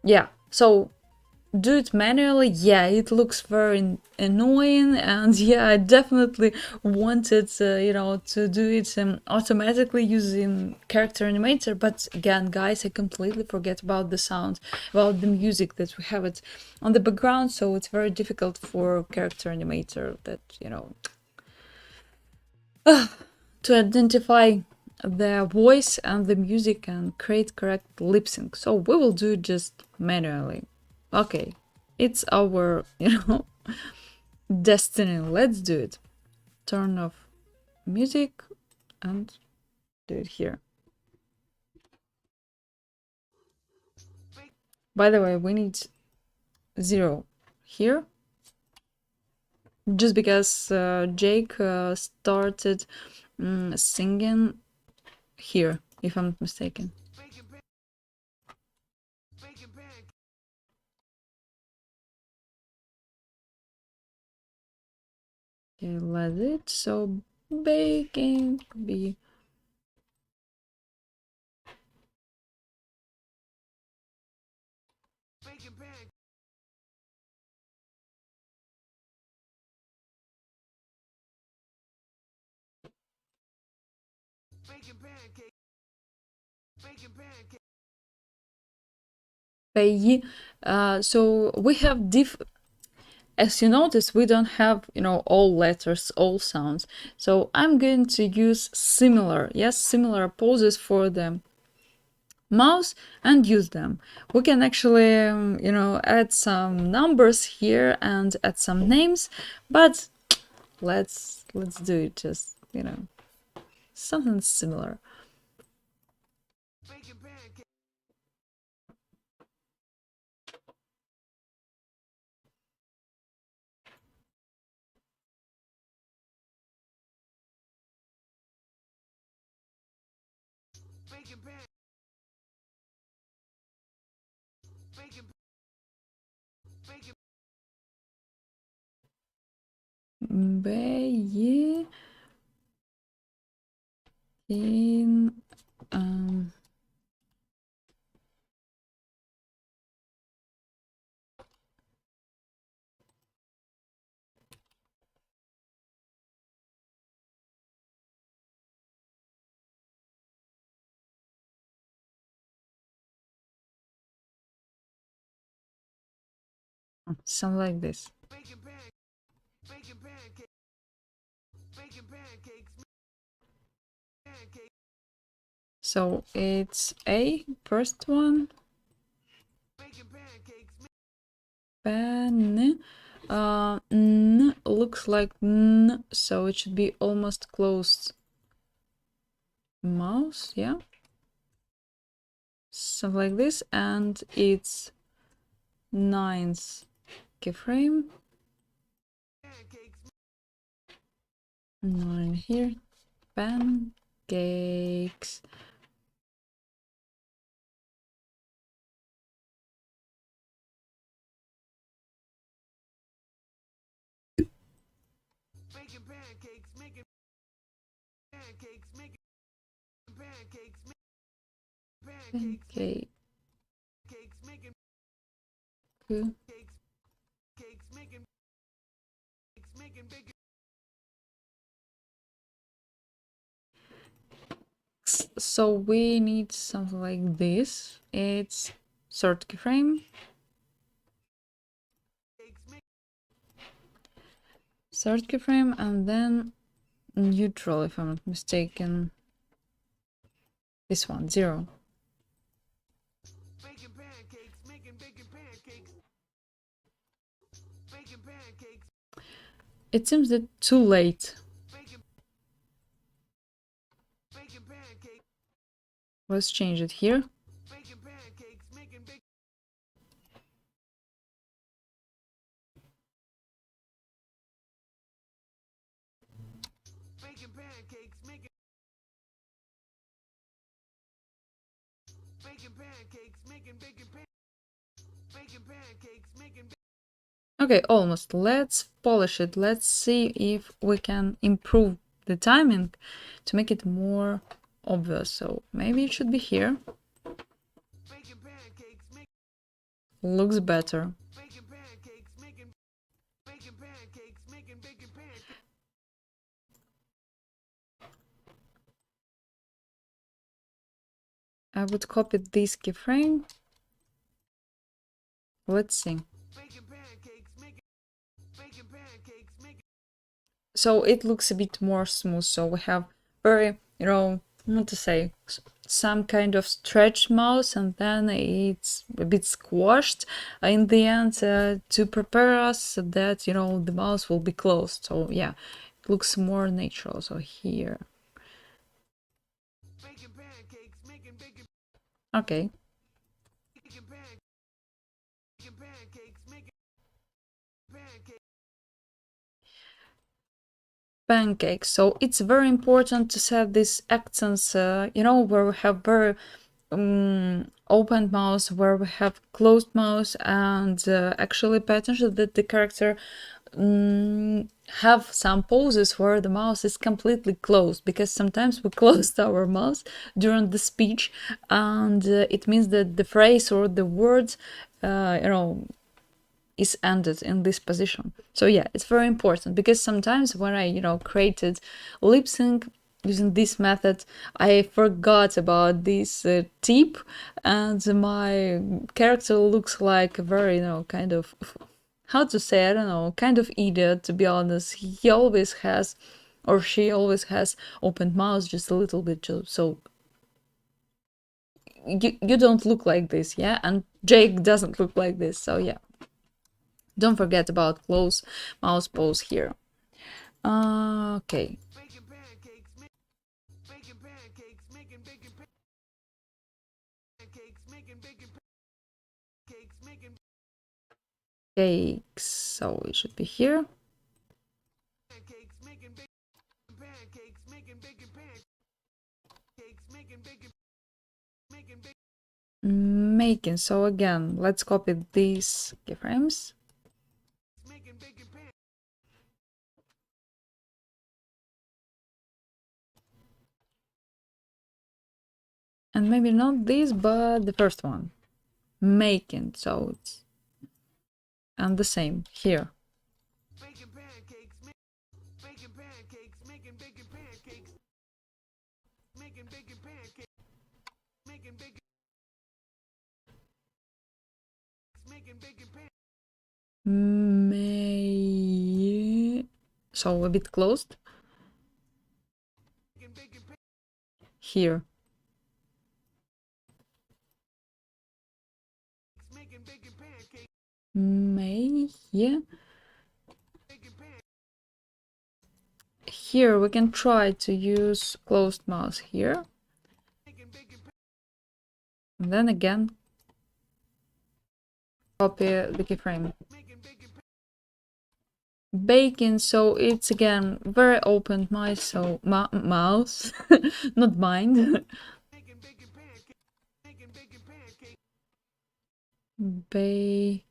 Yeah, so do it manually, yeah, it looks very annoying, and yeah, I definitely wanted to do it automatically using character animator, but again, guys, I completely forget about the sound, about the music that we have it on the background, so it's very difficult for character animator that to identify the voice and the music and create correct lip sync. So we will do it just manually. Okay, it's our, destiny. Let's do it. Turn off music and do it here. By the way, we need 0 here. Just because Jake started singing here, if I'm not mistaken. Okay, let it. So baking could be So we have as you notice, we don't have, all letters, all sounds. So I'm going to use similar poses for the mouse and use them. We can actually, add some numbers here and add some names, but let's do it just, something similar. Baking in something like this. So it's A, first one. Pen. N looks like N, so it should be almost closed mouse, yeah. Something like this, and it's 9th keyframe. 9 here. Pancakes. Pancake. Good. So we need something like this. It's third keyframe. Third keyframe, and then neutral, if I'm not mistaken. This one, 0. It seems that too late. Let's change it here. Okay, almost. Let's polish it. Let's see if we can improve the timing to make it more obvious. So maybe it should be here. Looks better. I would copy this keyframe. Let's see. So it looks a bit more smooth. So we have very, what to say, some kind of stretch mouse, and then it's a bit squashed in the end to prepare us that, the mouse will be closed. So yeah, it looks more natural. So here. Okay. Pancakes. So it's very important to set these accents, where we have very open mouth, where we have closed mouth, and actually pay attention that the character have some poses where the mouth is completely closed, because sometimes we closed our mouth during the speech, and it means that the phrase or the words, is ended in this position. So yeah, it's very important, because sometimes when I, created lip sync, using this method, I forgot about this tip, and my character looks like a very, kind of, how to say, I don't know, kind of idiot, to be honest. He always has, or she always has opened mouth just a little bit, so you don't look like this, yeah? And Jake doesn't look like this, so yeah. Don't forget about close mouse pose here. Okay. Making pancakes, making pancakes, making bacon pancakes, making bacon pancakes, making Cakes, so it should be here. pancakes, making bacon pancakes, making bacon pancakes, making bacon Making. So again, let's copy these keyframes. making bacon And maybe not this, but the first one. Making. So it's and the same here. making pancakes, making pancakes, making bacon pancakes, making bacon pancakes, making bacon making bacon pancakes. May. So a bit closed. Here. May. Yeah. Here we can try to use closed mouse here. And then again, copy the keyframe. Bacon, so it's again very open mouse, so mouse, not mind. Bay.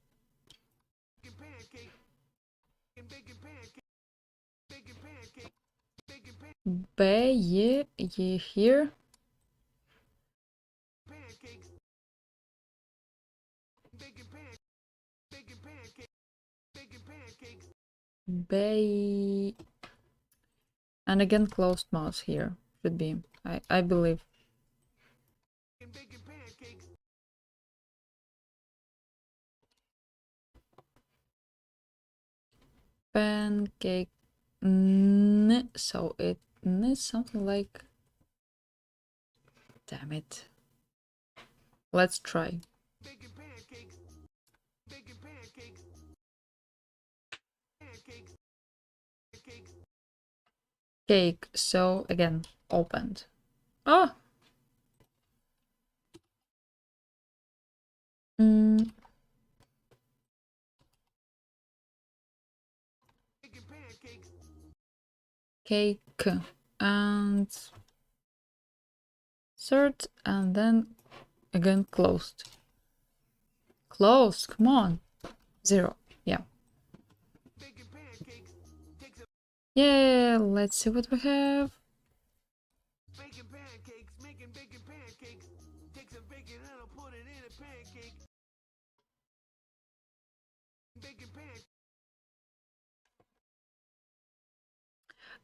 Bay, yeah, yeah, here. Bay. And again, closed mouse here should be, I believe. Pancake. So it is something like. Damn it. Let's try. Cake. So again, opened. Oh. Cake and third, and then again closed. Closed. Come on. 0. Yeah. Yeah, let's see what we have. Making pancakes, making bacon pancakes. Take some bacon and I'll put it in a pancake. Bacon pancakes.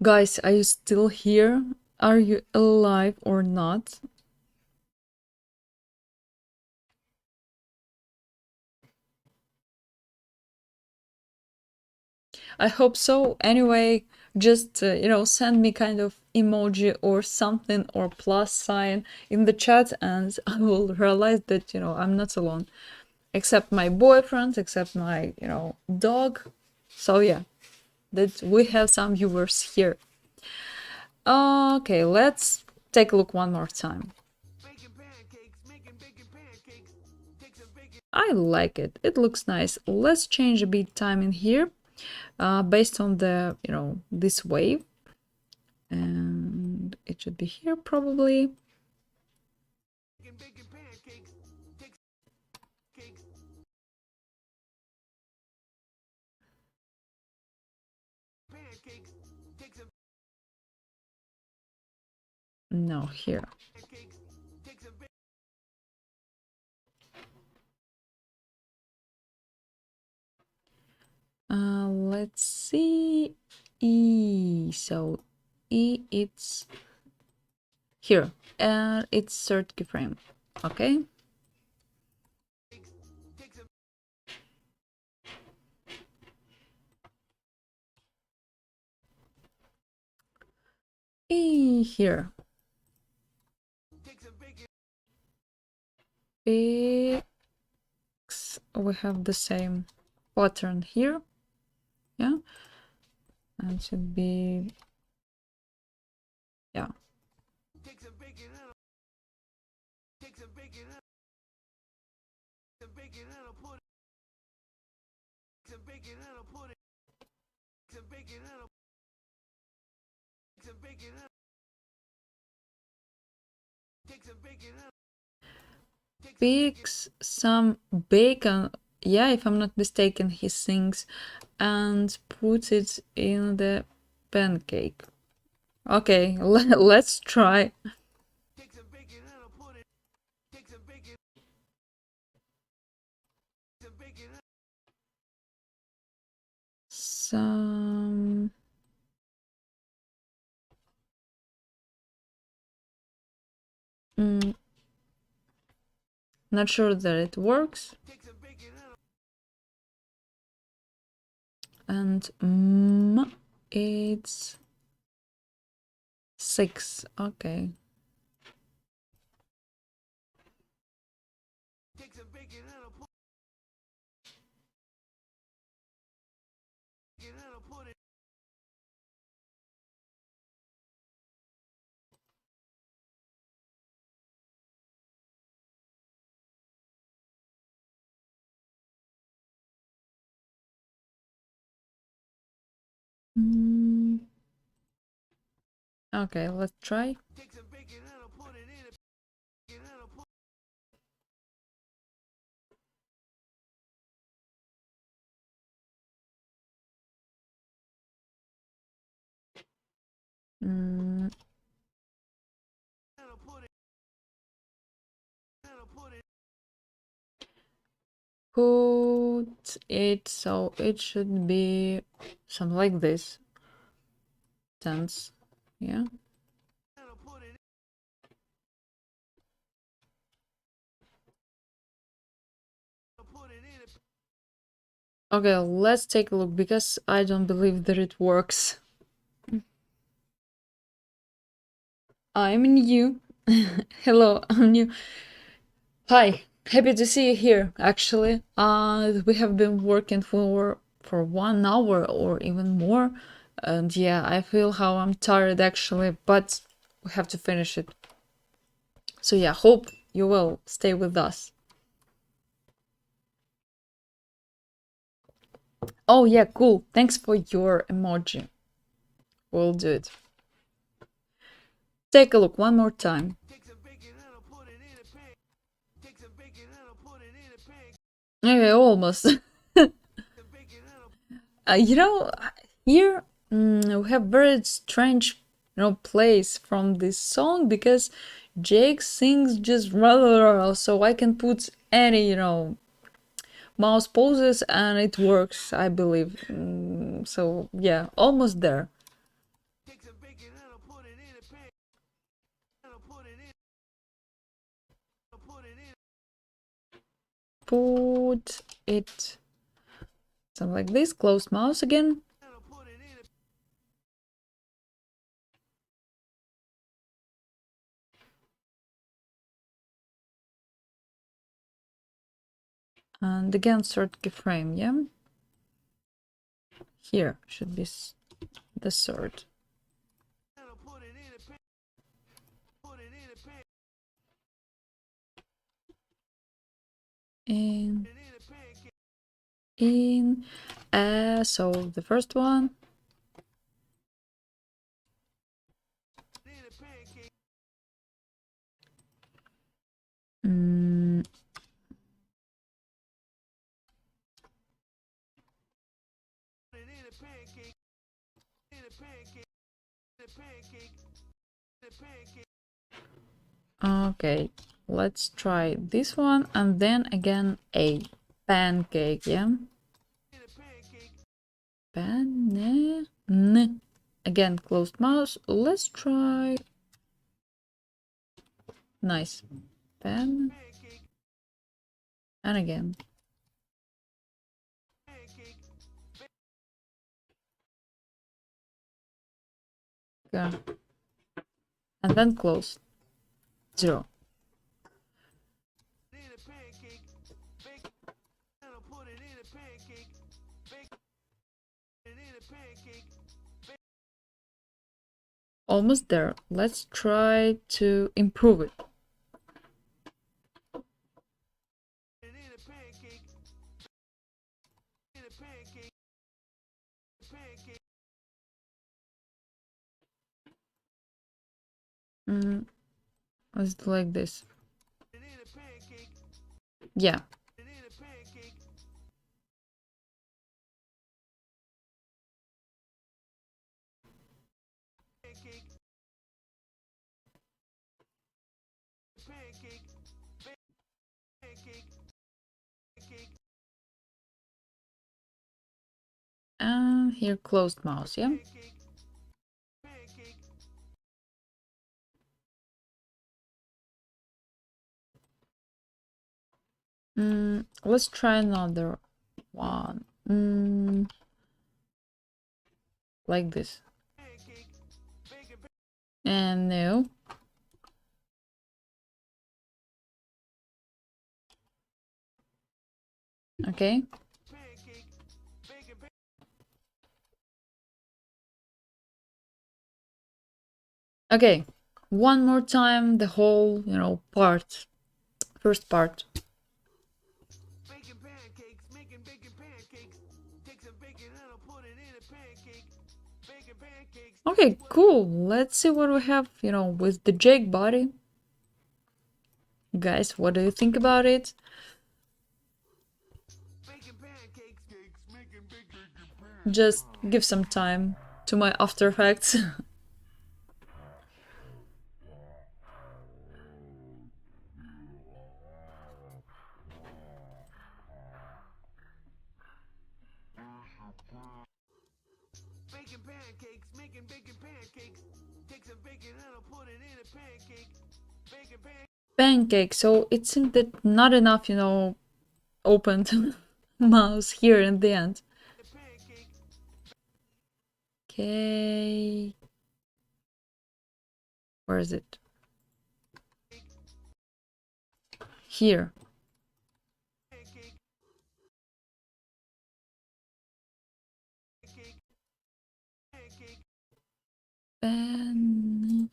Guys, are you still here? Are you alive or not? I hope so. Anyway, just, send me kind of emoji or something or plus sign in the chat, and I will realize that, I'm not alone. Except my boyfriend, except my, dog. So yeah, that we have some viewers here. Okay, let's take a look one more time. Making pancakes, making bacon pancakes. Take some bacon. I like it. It looks nice. Let's change a bit time in here, based on the, this wave. And it should be here probably. Making bacon pancakes. Take cakes. Pancakes. Take some No, here. pancakes. Take some Let's see. E. So E, it's here, and it's third keyframe. Okay. Here. Fix. We have the same pattern here. Yeah. And should be, yeah. Picks some bacon, yeah, if I'm not mistaken, he sings, and puts it in the pancake. Okay, let's try. Some... not sure that it works. And it's 6. Okay. Okay, let's try. Put it so it should be something like this. Tense. Yeah. Okay, let's take a look because I don't believe that it works. I'm new. Hello, I'm new. Hi, happy to see you here. Actually, we have been working for 1 hour or even more, and yeah, I feel how I'm tired actually, but we have to finish it. So yeah, hope you will stay with us. Oh yeah, cool. Thanks for your emoji. We'll do it. Take a look one more time. Okay, almost. You know, here we have very strange, place from this song because Jake sings just rather, so I can put any, mouse poses and it works, I believe. So yeah, almost there. Put it something like this. Close mouse again. And again, third keyframe, yeah? Here should be the third. So the first one. Okay, let's try this one and then again a pancake, yeah? Again, closed mouse. Let's try Nice. Pen. And again. Yeah. And then close. 0. Almost there. Let's try to improve it. Let's do like this. Yeah. And here closed mouse, yeah? Let's try another one. Like this. And no. Okay. Okay. One more time, the whole, part. First part. Okay, cool. Let's see what we have, with the Jake body. Guys, what do you think about it? Just give some time to my After Effects. Pancake, so it seems that not enough, opened mouse here in the end. Okay. Where is it? Here. Pen.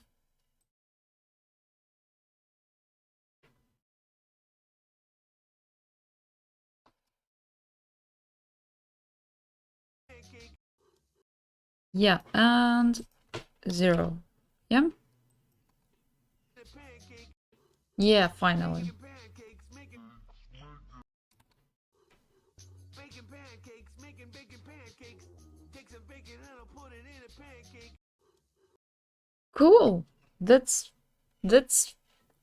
Yeah, and 0. Yeah? Yeah, finally. Cool. That's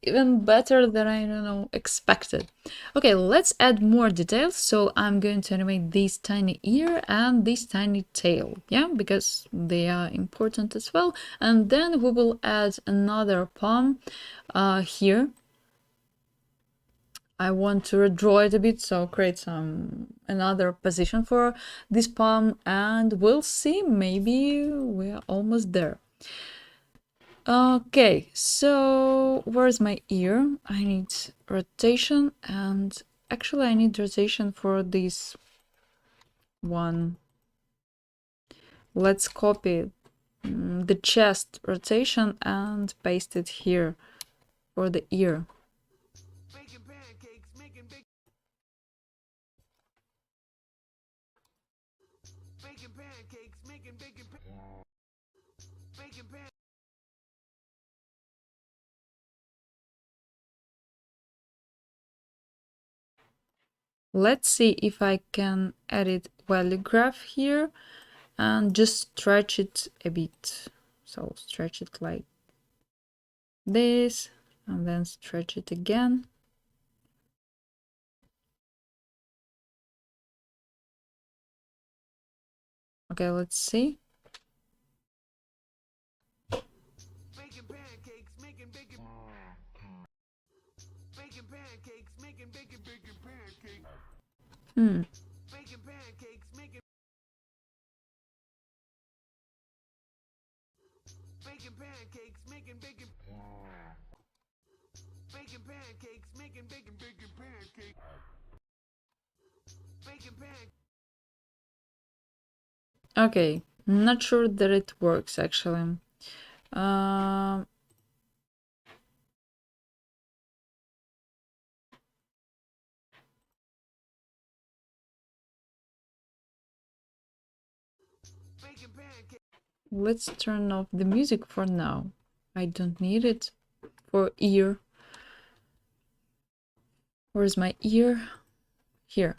even better than I don't know expected. Okay, let's add more details. So I'm going to animate this tiny ear and this tiny tail, yeah, because they are important as well. And then we will add another palm here. I want to redraw it a bit, so create some another position for this palm, and we'll see. Maybe we're almost there. Okay, so where's my ear? I need rotation, and actually I need rotation for this one. Let's copy the chest rotation and paste it here for the ear. Let's see if I can edit value graph here and just stretch it a bit. So stretch it like this and then stretch it again. Okay, let's see. Hmm. Baking pancakes, making baking pancakes, making bacon baking pancakes, making bacon pancakes, baking pancakes. Okay, not sure that it works actually. Um, let's turn off the music for now. I don't need it for ear. Where's my ear? Here.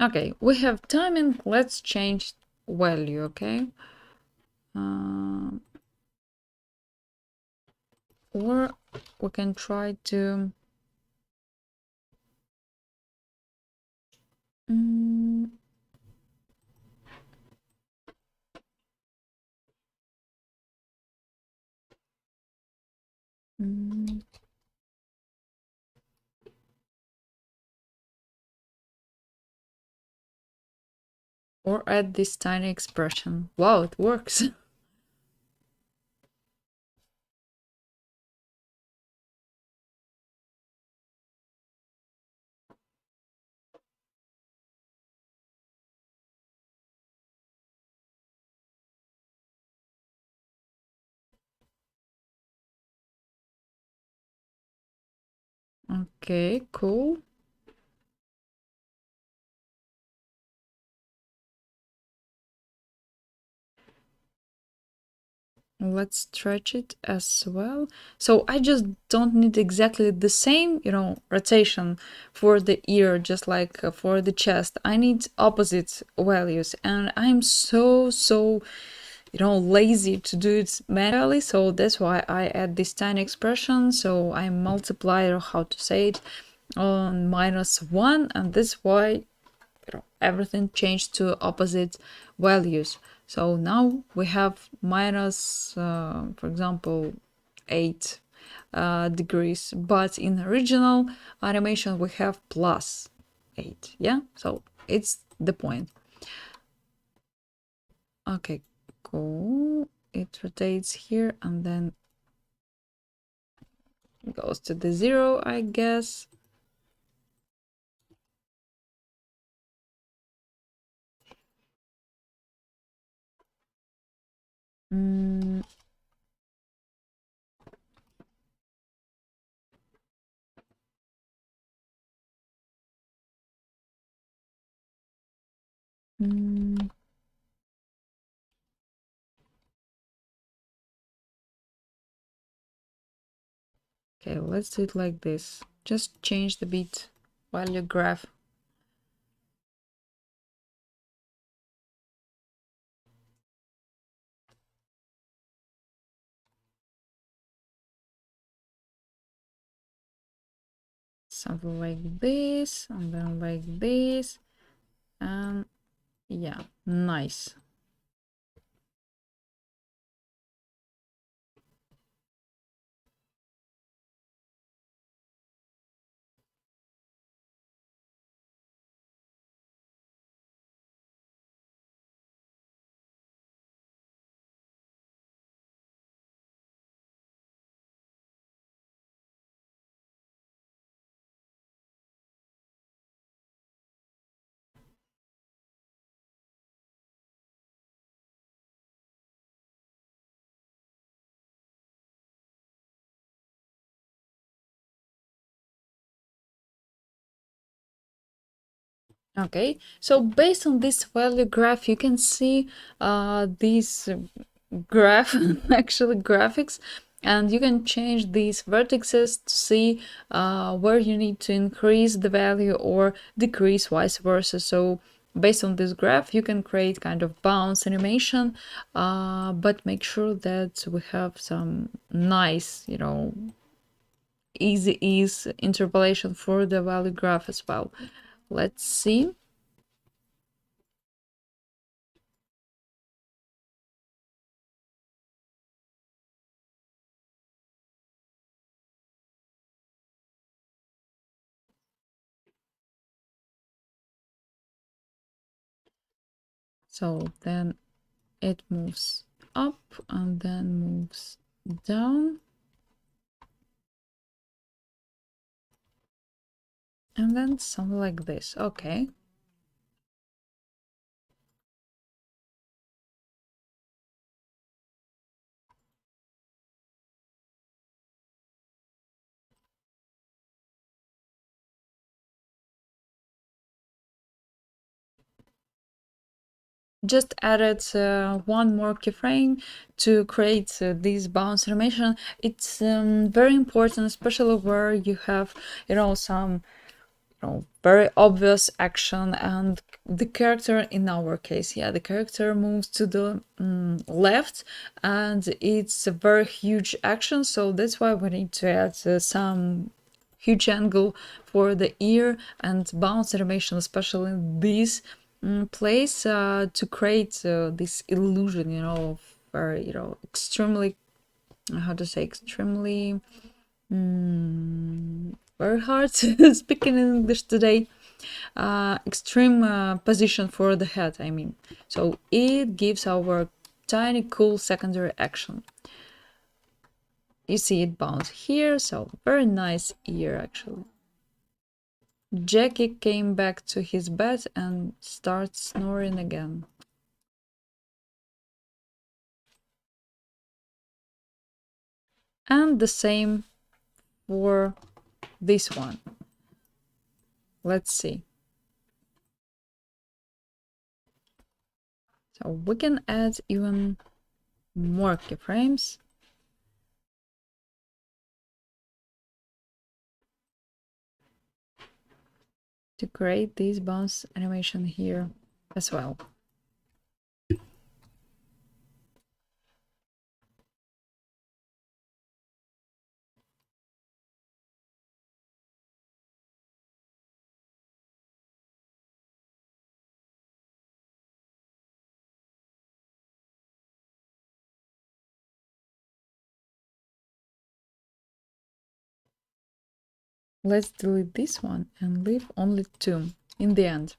Okay, we have timing. Let's change value, okay? Or we can try to mm, mm, or add this tiny expression. Wow, it works. Okay, cool. Let's stretch it as well. So I just don't need exactly the same, rotation for the ear, just like for the chest. I need opposite values, and I'm so lazy to do it manually. So that's why I add this tiny expression. So I multiply, or how to say it, on -1, and that's why everything changed to opposite values. So now we have minus, for example, 8 degrees, but in original animation we have +8. Yeah, so it's the point. Okay, cool. It rotates here and then goes to the 0, I guess. Mm, mm. Okay, let's do it like this. Just change the beat value graph. Something like this, and then like this, and yeah, nice. Okay, so based on this value graph, you can see these graph actually graphics, and you can change these vertices to see where you need to increase the value or decrease, vice versa. So based on this graph, you can create kind of bounce animation, but make sure that we have some nice, easy ease interpolation for the value graph as well. Let's see. So then it moves up and then moves down. And then something like this. Okay. Just added one more keyframe to create this bounce animation. It's very important, especially where you have, some very obvious action and the character, in our case, the character moves to the left and it's a very huge action, so that's why we need to add some huge angle for the ear and bounce animation, especially in this place, to create this illusion, of very, extremely, how to say, extremely very hard to speak in English today. Extreme position for the head, I mean. So it gives our tiny cool secondary action. You see it bounce here, so very nice ear actually. Jackie came back to his bed and starts snoring again. And the same for this one. Let's see. So we can add even more keyframes. To create this bounce animation here as well. Let's delete this one and leave only two in the end.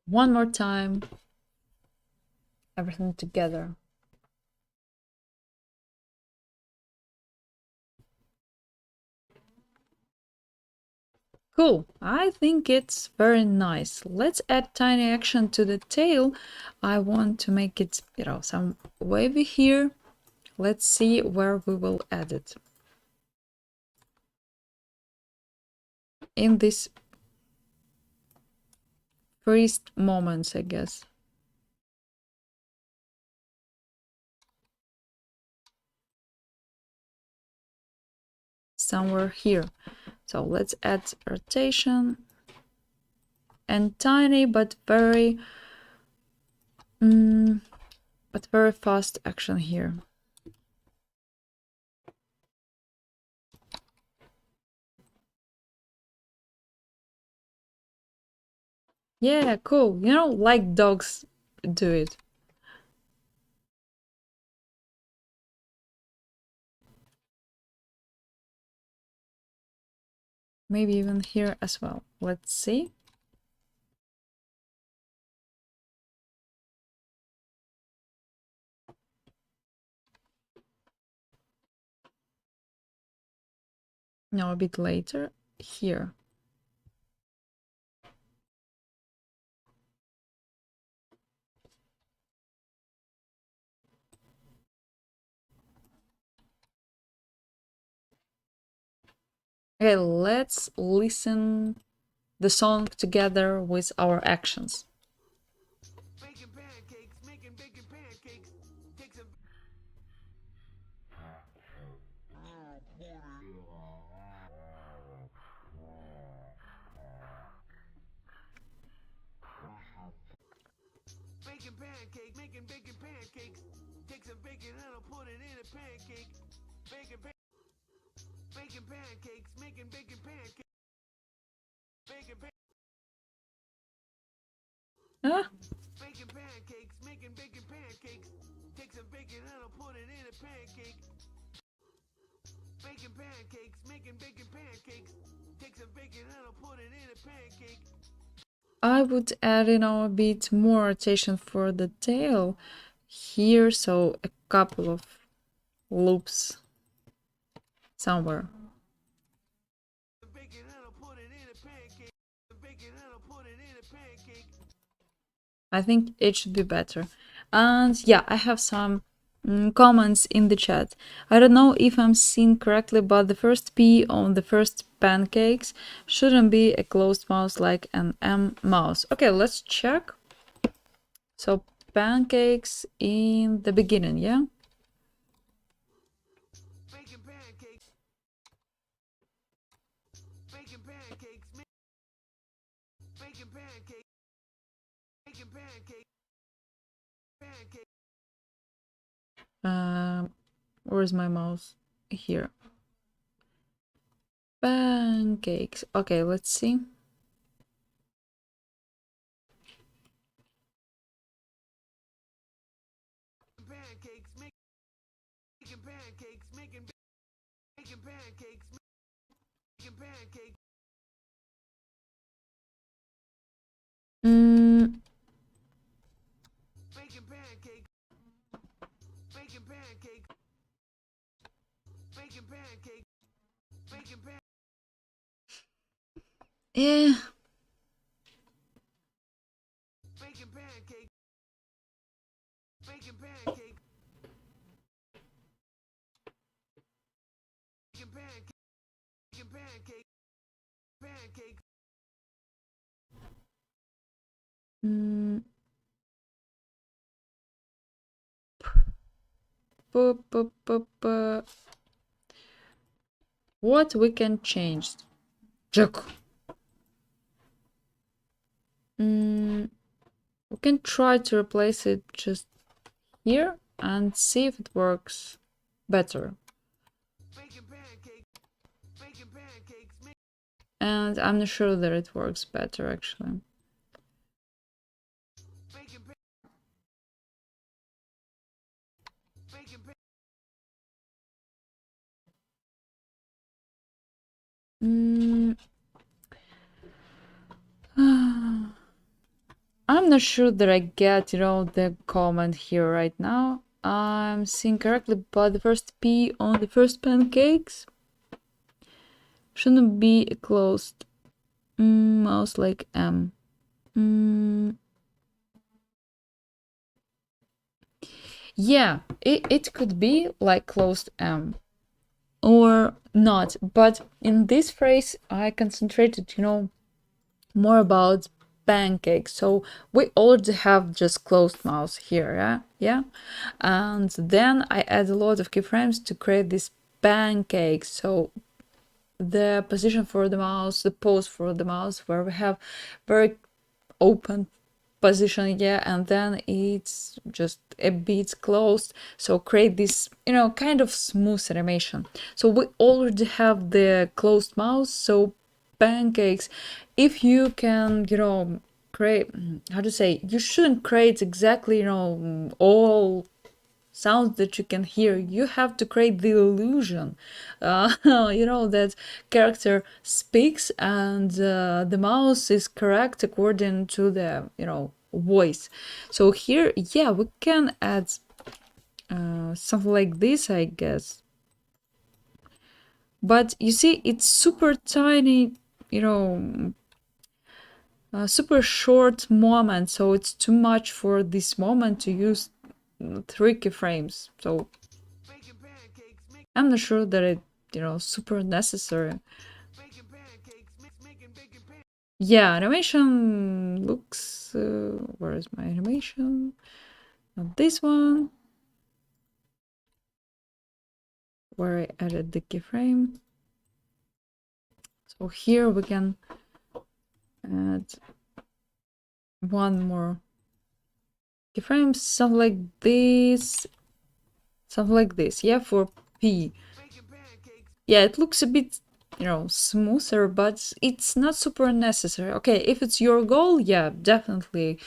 One more time, everything together. Cool, I think it's very nice. Let's add tiny action to the tail. I want to make it, some wavy here. Let's see where we will add it. In this first moments, I guess. Somewhere here. So let's add rotation and tiny but very fast action here. Yeah, cool. Like dogs do it. Maybe even here as well. Let's see. Now a bit later, here. Okay, let's listen the song together with our actions. Making pancakes, making bacon pancakes. Take some. Making pancakes, making bacon pancakes. Take some bacon and I'll put it in a pancake. Bacon, making pancakes, making bacon pancakes. Bacon, Ah, making pancakes, making bacon pancakes. Take some bacon and I'll put it in a pancake. Bacon, Baking pancakes, making bacon pancakes. Take some bacon and I'll put it in a pancake. I would add, a bit more rotation for the tail here, so a couple of loops somewhere. Bacon and I'll put it in a pancake. Bacon and I'll put it in a pancake. I think it should be better. And yeah, I have some comments in the chat. I don't know if I'm seeing correctly, but the first P on the first pancakes shouldn't be a closed mouse like an M mouse. Okay, let's check. So pancakes in the beginning, yeah? Bacon pancakes. Bacon pancakes. Bacon pancakes. Bacon pancakes. Pancake. Where's my mouse? Here. Pancakes. Okay, let's see. Pancakes. Making pancakes. Making pancakes. Making pancakes. Bacon pancakes. Bacon pancakes. Bacon pancakes. Bacon pancakes. Yeah. Bacon pancakes. Bacon pancakes. Bacon pancakes. Bacon pancakes. Pancakes. What we can change? Jack. We can try to replace it just here and see if it works better. Bacon pancakes. Bacon pancakes. And I'm not sure that it works better actually. Bacon bacon I'm not sure that I get, the comment here right now. I'm seeing correctly, but the first P on the first pancakes shouldn't be a closed mouse like M. Yeah, it could be like closed M or not, but in this phrase I concentrated, more about pancakes. So we already have just closed mouse here, yeah, and then I add a lot of keyframes to create this pancake. So the position for the mouse, the pose for the mouse, where we have very open position, yeah, and then it's just a bit closed, so create this kind of smooth animation. So we already have the closed mouse, so pancakes, if you can create, how to say, you shouldn't create exactly all sounds that you can hear. You have to create the illusion that character speaks and the mouse is correct according to the voice. So here, yeah, we can add something like this, I guess, but you see it's super tiny, super short moment, so it's too much for this moment to use 3 keyframes. So bacon pancakes. I'm not sure that it, super necessary. Bacon pancakes. Making bacon pancakes. Yeah, animation looks. Where is my animation? Not this one. Where I added the keyframe. So here we can add one more keyframe, something like this. Something like this, yeah, for P. Bacon pancakes. Yeah, it looks a bit, smoother, but it's not super necessary. Okay, if it's your goal, yeah, definitely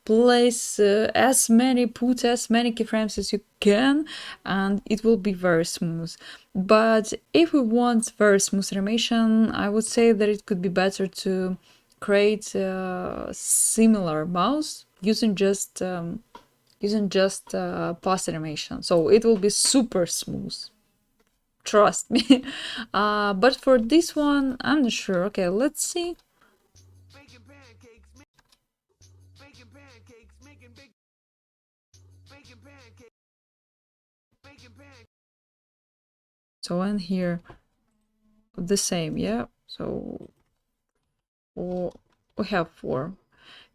place put as many keyframes as you can, and it will be very smooth. But if we want very smooth animation, I would say that it could be better to create a similar mouse using just post animation, so it will be super smooth, trust me. But for this one, I'm not sure. Okay, let's see. Baking pancakes, baking pancakes, making baking pancakes, baking pancakes. So in here, the same, yeah. So we have four.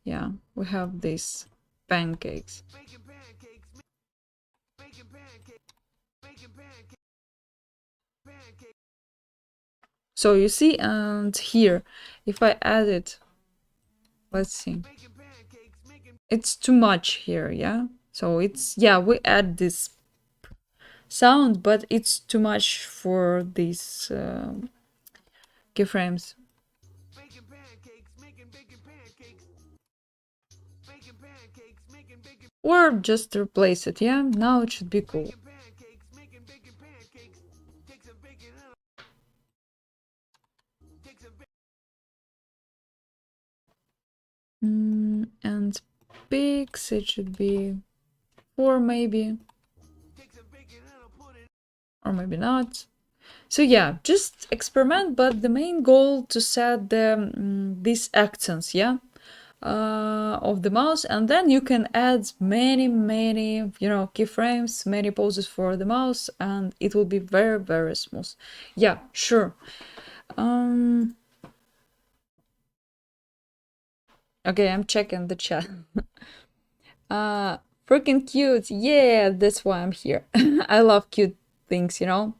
Yeah, we have these pancakes. Baking pancakes, baking pancakes, baking pancakes, pancakes. So you see, and here, if I add it, let's see, Baking pancakes, making it's too much here, yeah. So it's, yeah, we add this sound, but it's too much for these keyframes. baking pancakes, making baking pancakes, baking pancakes, making baking Or just replace it, yeah. Now it should be cool. baking pancakes, making baking pancakes. Take some bacon and take some And pigs, it should be 4 maybe, take some bacon and I'll put it. or maybe not. So yeah, just experiment, but the main goal to set these accents, yeah, of the mouse, and then you can add many, keyframes, many poses for the mouse, and it will be very, very smooth. Yeah, sure. Okay, I'm checking the chat. Freaking cute. Yeah, that's why I'm here. I love cute things, to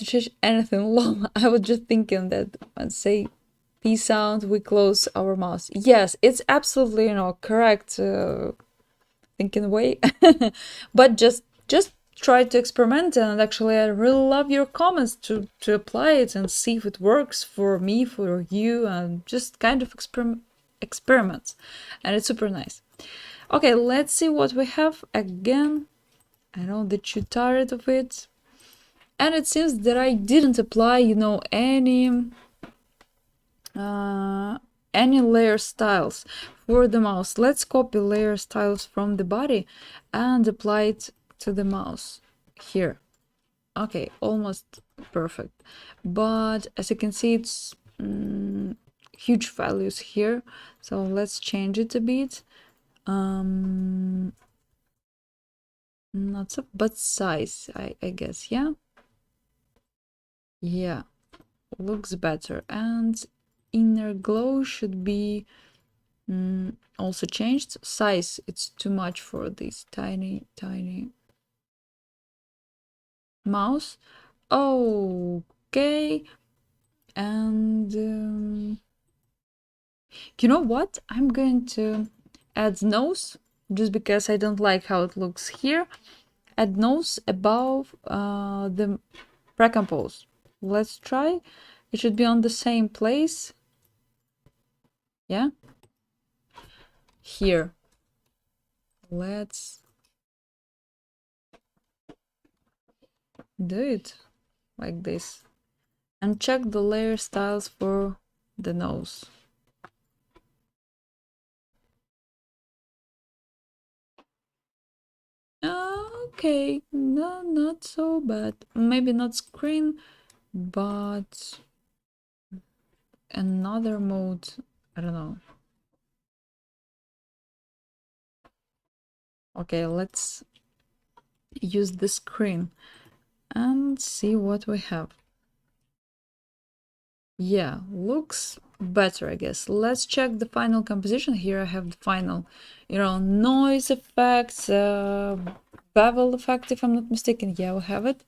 change anything long. I was just thinking that when say P sound, we close our mouth. Yes, it's absolutely, correct thinking way. But just try to experiment, and actually I really love your comments to apply it and see if it works for me, for you, and just kind of experiments. And it's super nice. Okay, let's see what we have again. I know that you're tired of it. And it seems that I didn't apply, any layer styles for the mouse. Let's copy layer styles from the body and apply it to the mouse here. Okay, almost perfect. But as you can see, it's huge values here. So let's change it a bit. Not so, but size, I guess, yeah? Yeah, looks better. And inner glow should be also changed. Size, it's too much for this tiny, tiny mouse. Okay. And you know what? I'm going to add nose, just because I don't like how it looks here. Add nose above the precompose. Let's try. It should be on the same place. Yeah. Here. Let's do it like this. And check the layer styles for the nose. Okay, no, not so bad. Maybe not screen, but another mode. I don't know. Okay, let's use the screen and see what we have. Yeah, looks better, I guess. Let's check the final composition. Here I have the final, noise effects, bevel effect, if I'm not mistaken. Yeah, we have it.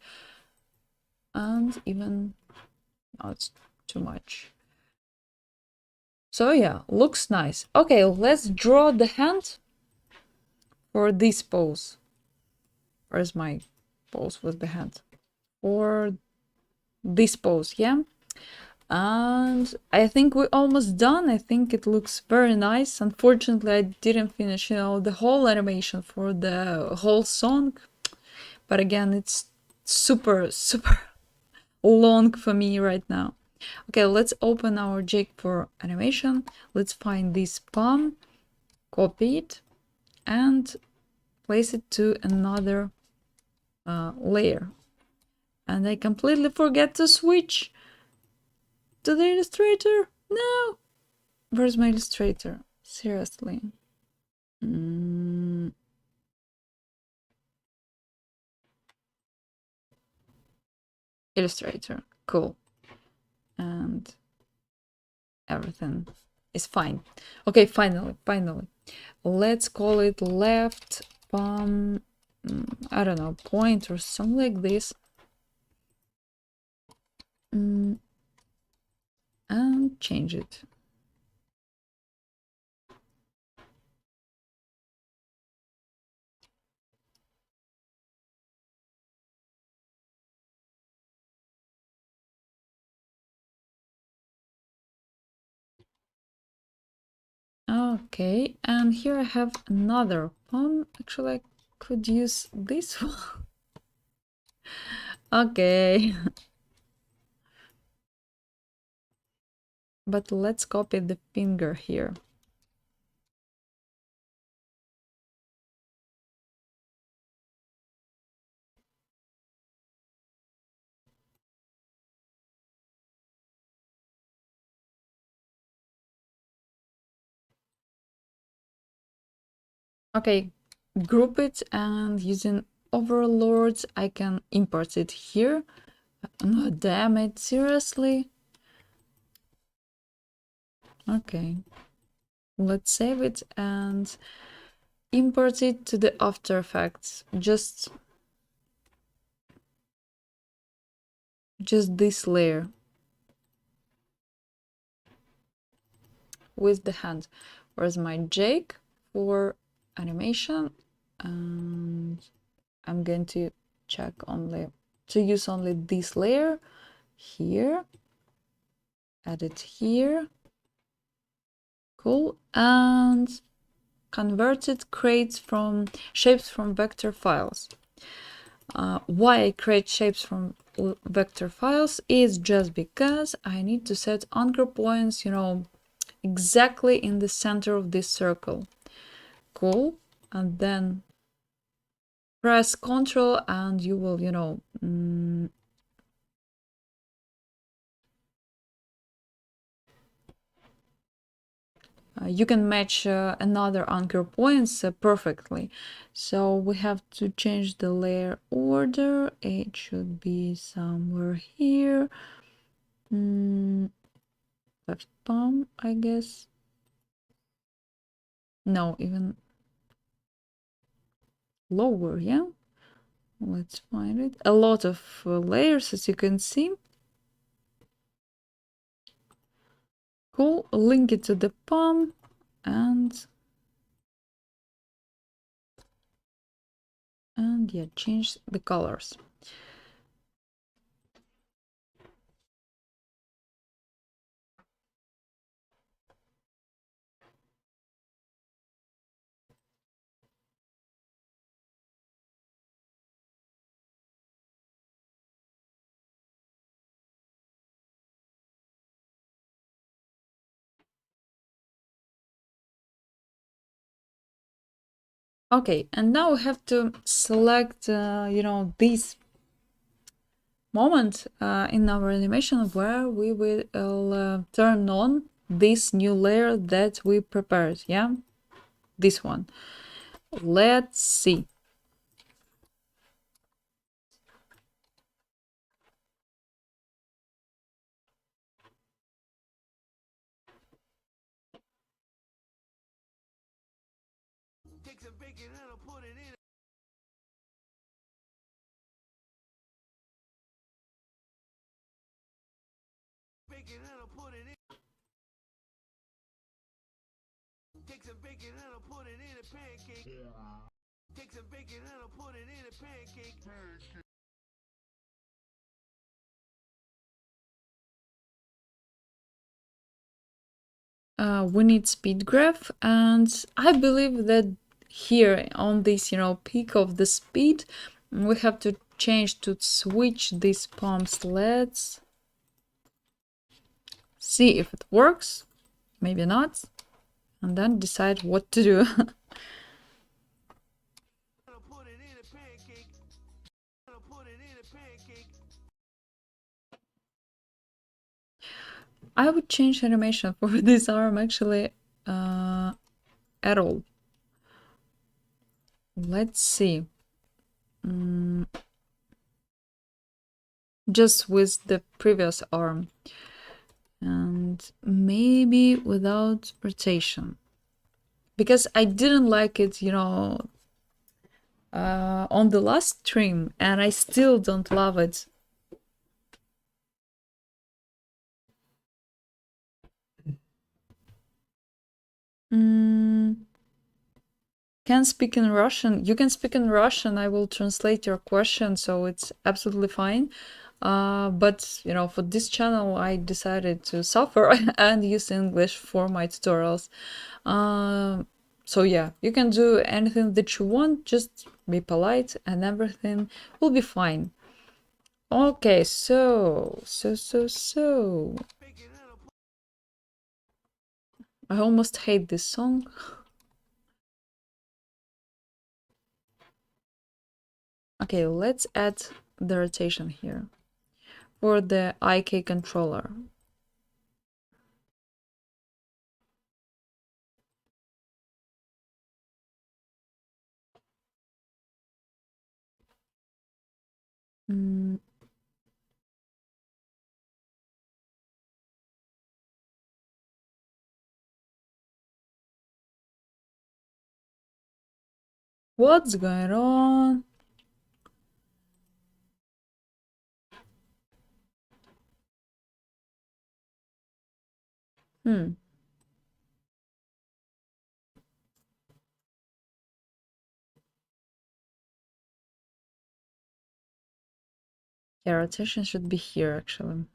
And even, oh, it's too much. So yeah, looks nice. Okay, let's draw the hand for this pose. Where's my pose with the hand? For this pose, yeah? And I think we're almost done. I think it looks very nice. Unfortunately, I didn't finish, the whole animation for the whole song. But again, it's super, super long for me right now. Okay, let's open our jig for animation. Let's find this palm, copy it, and place it to another layer. And I completely forget to switch to the Illustrator. No! Where's my Illustrator? Seriously. Illustrator. Cool. And everything is fine. Okay, finally. Let's call it left palm, I don't know, point or something like this. And change it. Okay, and here I have another palm. Actually, I could use this one. Okay. But let's copy the finger here. Okay, group it, and using overlords, I can import it here. No, damn it, seriously? Okay. Let's save it and import it to the After Effects. Just this layer with the hand. Where's my Jake for animation? And I'm going to check only to use only this layer here. Add it here. Cool. And convert it, create from shapes from vector files. Why I create shapes from vector files is just because I need to set anchor points, exactly in the center of this circle. Cool. And then press Ctrl and you will, you can match another anchor points perfectly. So we have to change the layer order. It should be somewhere here. Left palm, I guess. No, even lower, yeah? Let's find it. A lot of layers, as you can see. Cool. Link it to the palm and yeah, change the colors. Okay, and now we have to select, this moment in our animation where we will turn on this new layer that we prepared, yeah? This one. Let's see. Take some bacon and I'll put it in. Bacon and I'll put it in. Take some bacon and I'll put it in a pancake. Take some bacon and I'll put it in a pancake. we need speed graph, and I believe that here on this, peak of the speed, we have to change to switch these pumps. Let's see if it works, maybe not, and then decide what to do. I would change animation for this arm actually at all. Let's see. Just with the previous arm. And maybe without rotation. Because I didn't like it, on the last stream, and I still don't love it. Can speak in Russian. You can speak in Russian. I will translate your question, so it's absolutely fine. But for this channel, I decided to suffer and use English for my tutorials. So yeah, you can do anything that you want. Just be polite, and everything will be fine. Okay, so. I almost hate this song. Okay, let's add the rotation here for the IK controller. What's going on? Yeah, rotation should be here actually.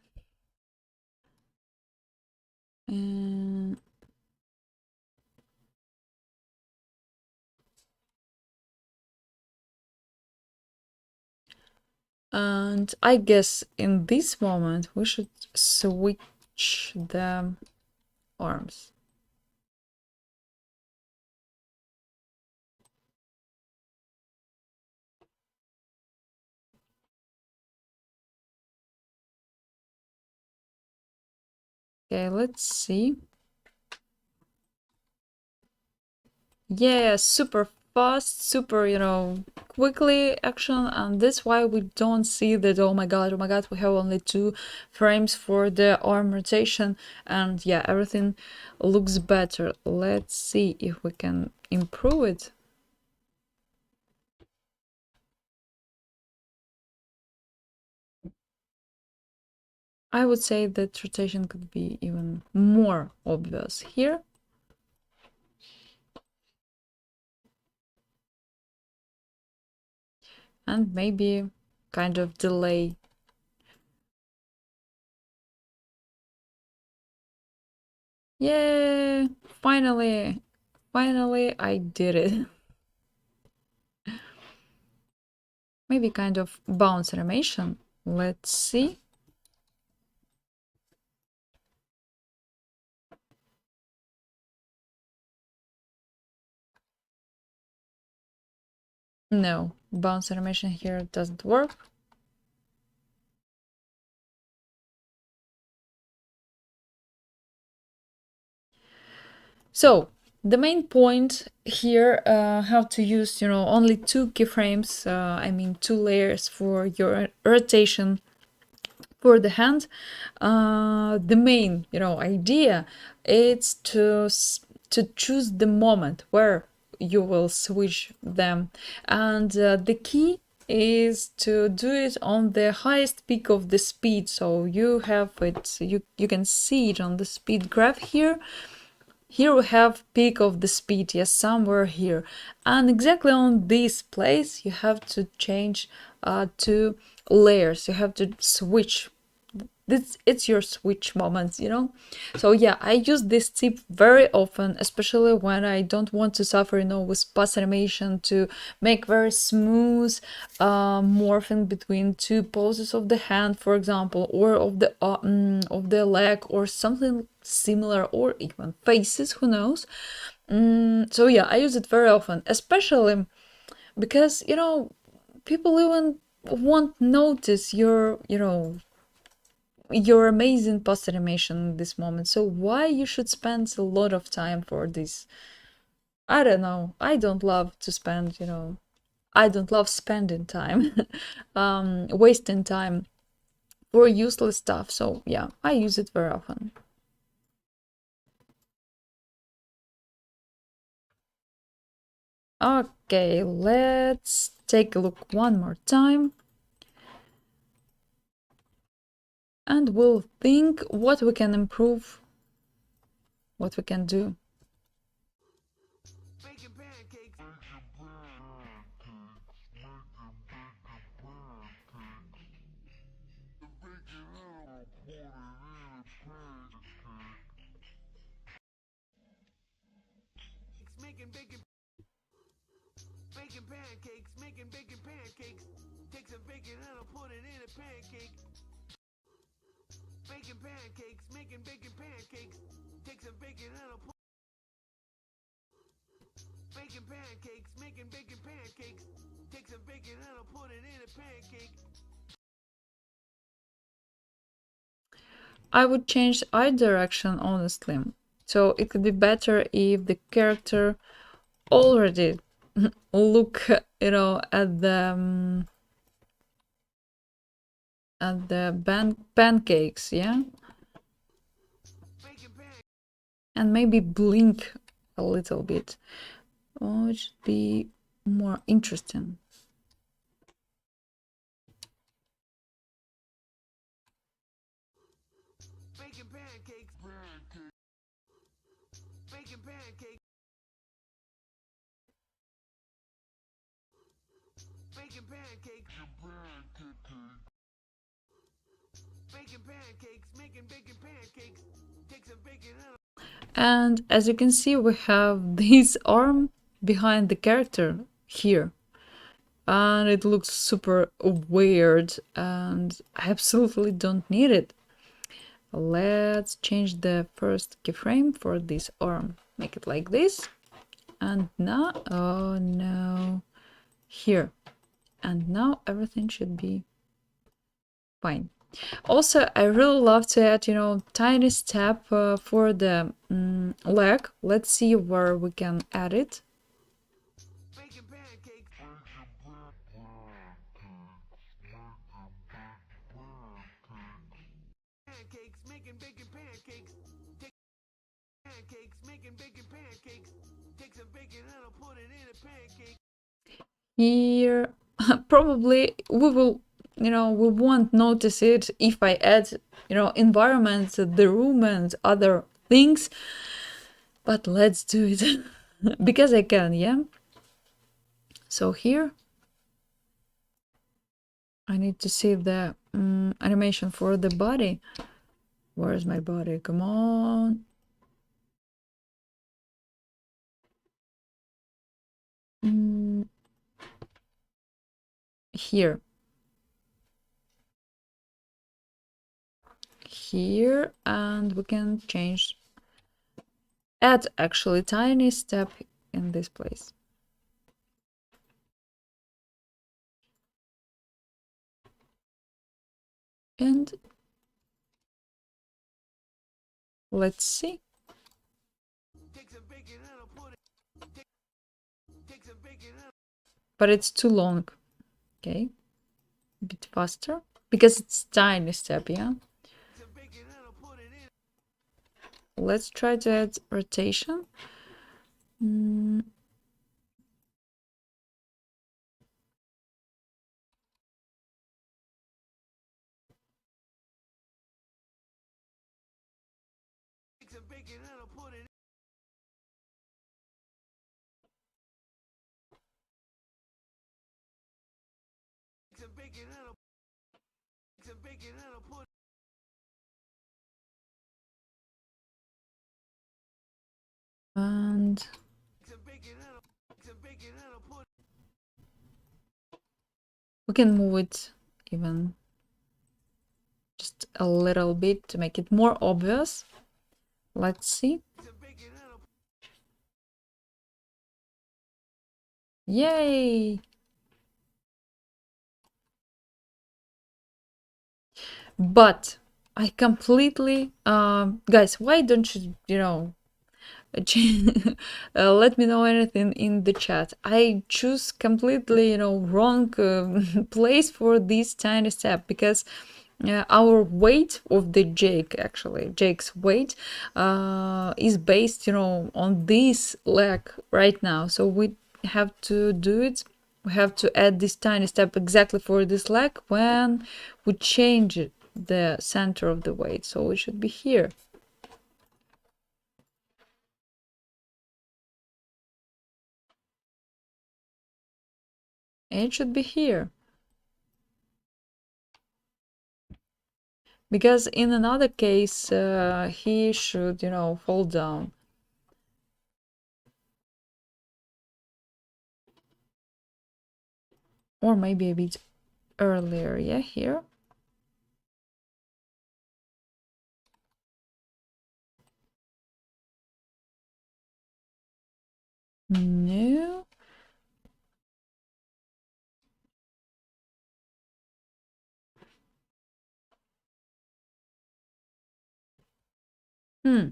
And I guess in this moment we should switch the arms. Okay, let's see. Yeah, super fast, super, quickly action, and that's why we don't see that, oh my god, we have only 2 frames for the arm rotation, and yeah, everything looks better. Let's see if we can improve it. I would say that rotation could be even more obvious here. And maybe kind of delay. Yay! Finally! Finally, I did it. Maybe kind of bounce animation. Let's see. No, bounce animation here doesn't work. So the main point here, how to use, only 2 keyframes, I mean 2 layers for your rotation for the hand. The main, idea is to choose the moment where you will switch them, and the key is to do it on the highest peak of the speed. So you have it, you can see it on the speed graph here. Here we have peak of the speed, yes, somewhere here. And exactly on this place, you have to change 2 layers. You have to switch this it's your switch moments, you know. So yeah, I use this tip very often, especially when I don't want to suffer, you know, with past animation, to make very smooth morphing between two poses of the hand, for example, or of the leg, or something similar, or even faces, who knows. So yeah, I use it very often, especially because, you know, people even won't notice your, you know, your amazing post animation in this moment. So why you should spend a lot of time for this? I don't know. I don't love to spend, you know, I don't love spending time, wasting time for useless stuff. So yeah, I use it very often. Okay, let's take a look one more time. And we'll think what we can improve, what we can do. Baking pancakes. Making bacon. Baking pancakes. Making bacon pancakes. Take some bacon and I'll put it in a pancake. Baking pancakes. Making bacon pancakes. Take some bacon and I'll put baking pancakes. Making bacon pancakes. Take some bacon and I'll put it in a pancake. I would change eye direction, honestly. So it could be better if the character already look, you know, at the pancakes, yeah, Baking pancakes. and maybe blink a little bit. Oh, it should be more interesting. Baking pancakes. Baking pancakes. Baking pancakes. Baking pancakes. Making bacon pancakes. Take some bacon and And as you can see, we have this arm behind the character here. And it looks super weird, and I absolutely don't need it. Let's change the first keyframe for this arm. Make it like this. And now, oh no, here. And now everything should be fine. Also, I really love to add, you know, tiny step for the leg. Let's see where we can add it. baking pancakes. Pancakes. Making bacon pancakes. Take pancakes. Making bacon pancakes. Take some bacon and I'll put it in a pancake. Here, probably we will, you know, we won't notice it if I add, you know, environments, the room and other things, but let's do it because I can, yeah. So here I need to see the animation for the body. Where's my body? Come on. Here. Here, and we can change, add actually tiny step in this place. And let's see. Take some bacon and I'll put it. Take some bacon and But it's too long. Okay, a bit faster because it's tiny step, yeah. some bacon and I'll put it in. Let's try to add rotation. Take some bacon and I'll put it in. Some bacon and I'll some bacon and I'll put And we can move it even just a little bit to make it more obvious. Let's see. Yay! But I completely, guys, why don't you, let me know anything in the chat. I choose completely, wrong place for this tiny step because our weight of the Jake, actually, Jake's weight, is based, on this leg right now. So we have to do it. We have to add this tiny step exactly for this leg when we change it, the center of the weight. So it should be here. And it should be here. Because in another case, he should, fall down. Or maybe a bit earlier, yeah, here. No. Hmm.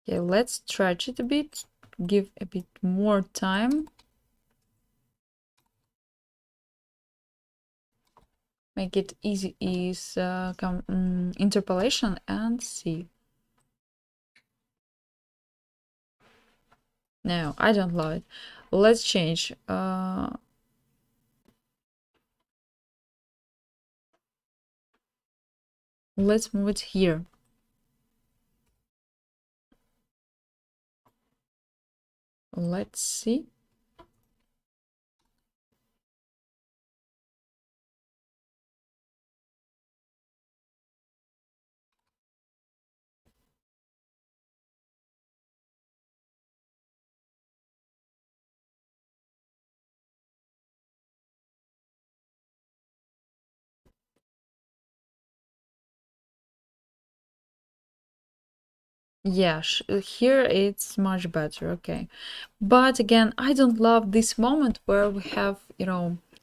Okay, let's stretch it a bit, give a bit more time. Make it easy is interpolation and see. No, I don't love it. Let's change. Let's move it here. Let's see. Yeah, here it's much better, okay. But again, I don't love this moment where we have,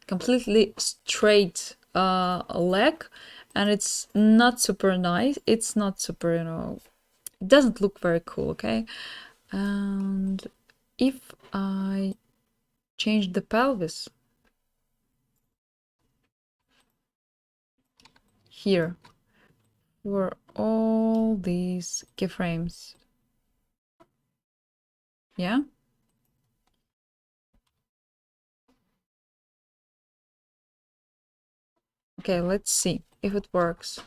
completely straight leg and it's not super nice. It's not super, it doesn't look very cool, okay? And if I change the pelvis here for all these keyframes, yeah? Okay, let's see if it works.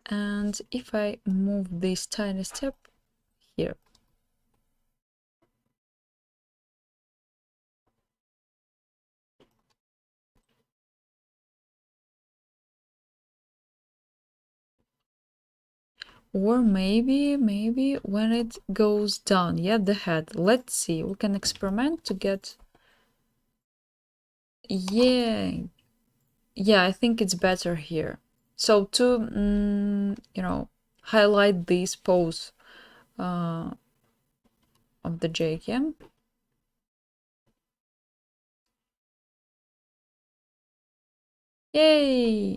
And if I move this tiny step here, or maybe when it goes down, yeah, the head. Let's see, we can experiment to get, yeah, yeah, I think it's better here. So to, highlight this pose of the Jake, yeah? Yay!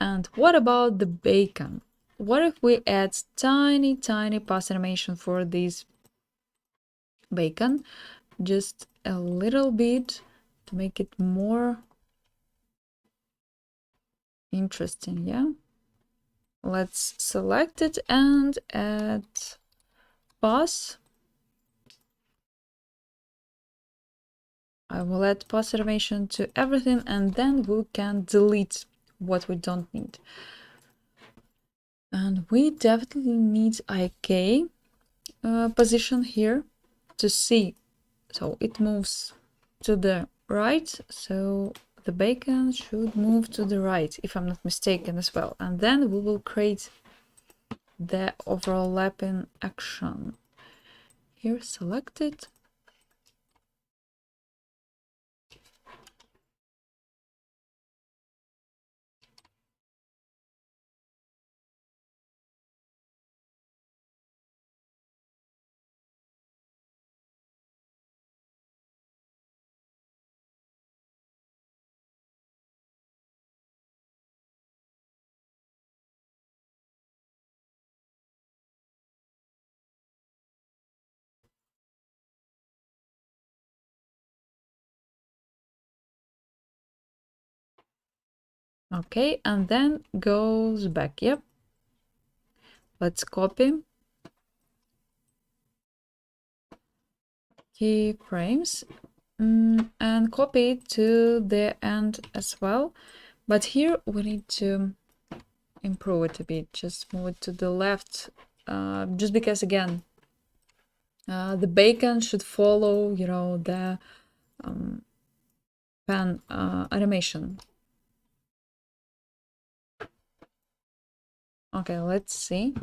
And what about the bacon? What if we add tiny pass animation for this bacon? Just a little bit to make it more interesting, yeah? Let's select it and add pass. I will add post animation to everything, and then we can delete what we don't need. And we definitely need IK position here to see. So it moves to the right, so the bacon should move to the right, if I'm not mistaken as well. And then we will create the overlapping action. Here, select it. Okay, and then goes back. Yep. Let's copy keyframes and copy it to the end as well. But here we need to improve it a bit. Just move it to the left, just because again, the bacon should follow, you know, the pan animation. Okay, let's see.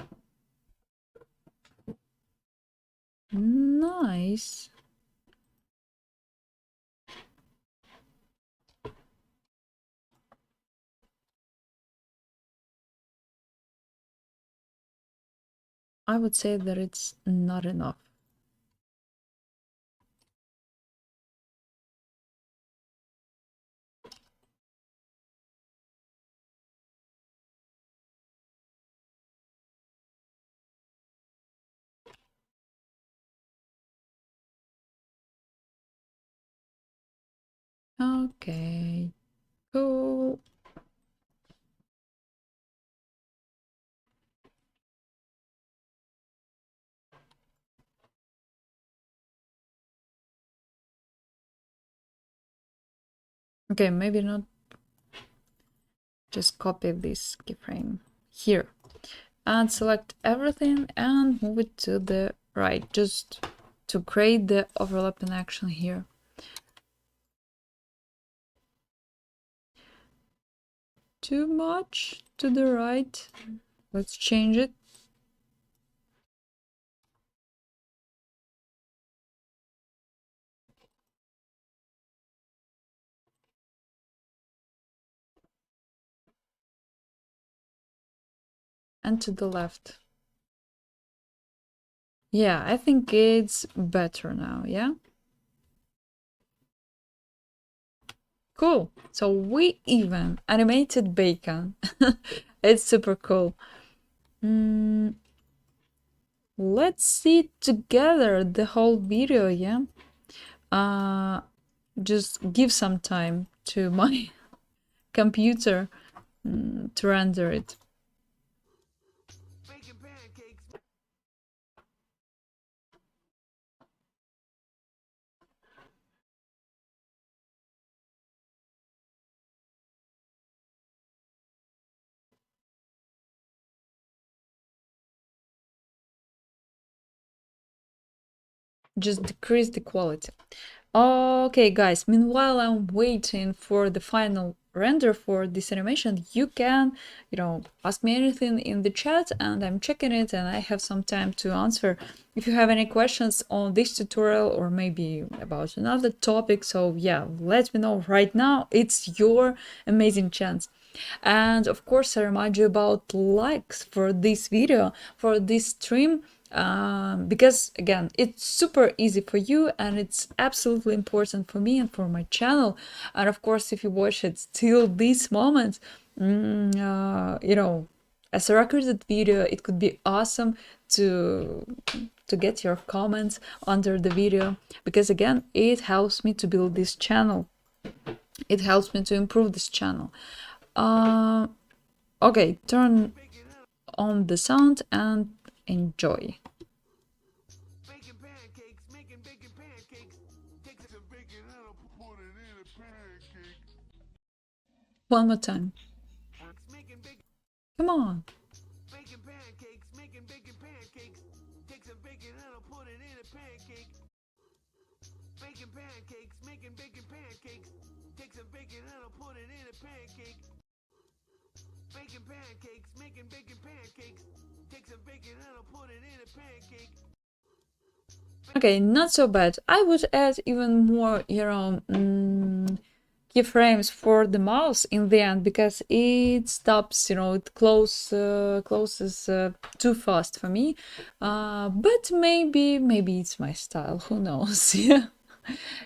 Nice. I would say that it's not enough. Okay, cool. Okay, maybe not. Just copy this keyframe here and select everything and move it to the right, just to create the overlapping action here. Too much to the right. Let's change it. And to the left. Yeah, I think it's better now, yeah? Cool. So we even animated bacon. It's super cool. Let's see together the whole video, yeah? Just give some time to my computer to render it. Baking pancakes. Just decrease the quality. Okay, guys, meanwhile I'm waiting for the final render for this animation, you can, you know, ask me anything in the chat and I'm checking it and I have some time to answer. If you have any questions on this tutorial or maybe about another topic, so yeah, let me know right now. It's your amazing chance. And of course, I remind you about likes for this video, for this stream, because again, it's super easy for you and it's absolutely important for me and for my channel. And of course, if you watch it till this moment, you know, as a recorded video, it could be awesome to get your comments under the video, because again, it helps me to build this channel. It helps me to improve this channel. Okay, turn on the sound and enjoy. Baking pancakes. Making bacon pancakes. Takes a bacon and a One more time. Come on. Baking pancakes, making bacon pancakes. Take some bacon and I'll put it in a pancake. Baking pancakes, making bacon pancakes. Take some bacon and I'll put it in a pancake. Baking pancakes, making bacon pancakes. Take some bacon and I'll put it in a pancake. Okay, not so bad. I would add even more, keyframes for the mouse in the end because it stops, it closes too fast for me. But maybe it's my style. Who knows? Yeah.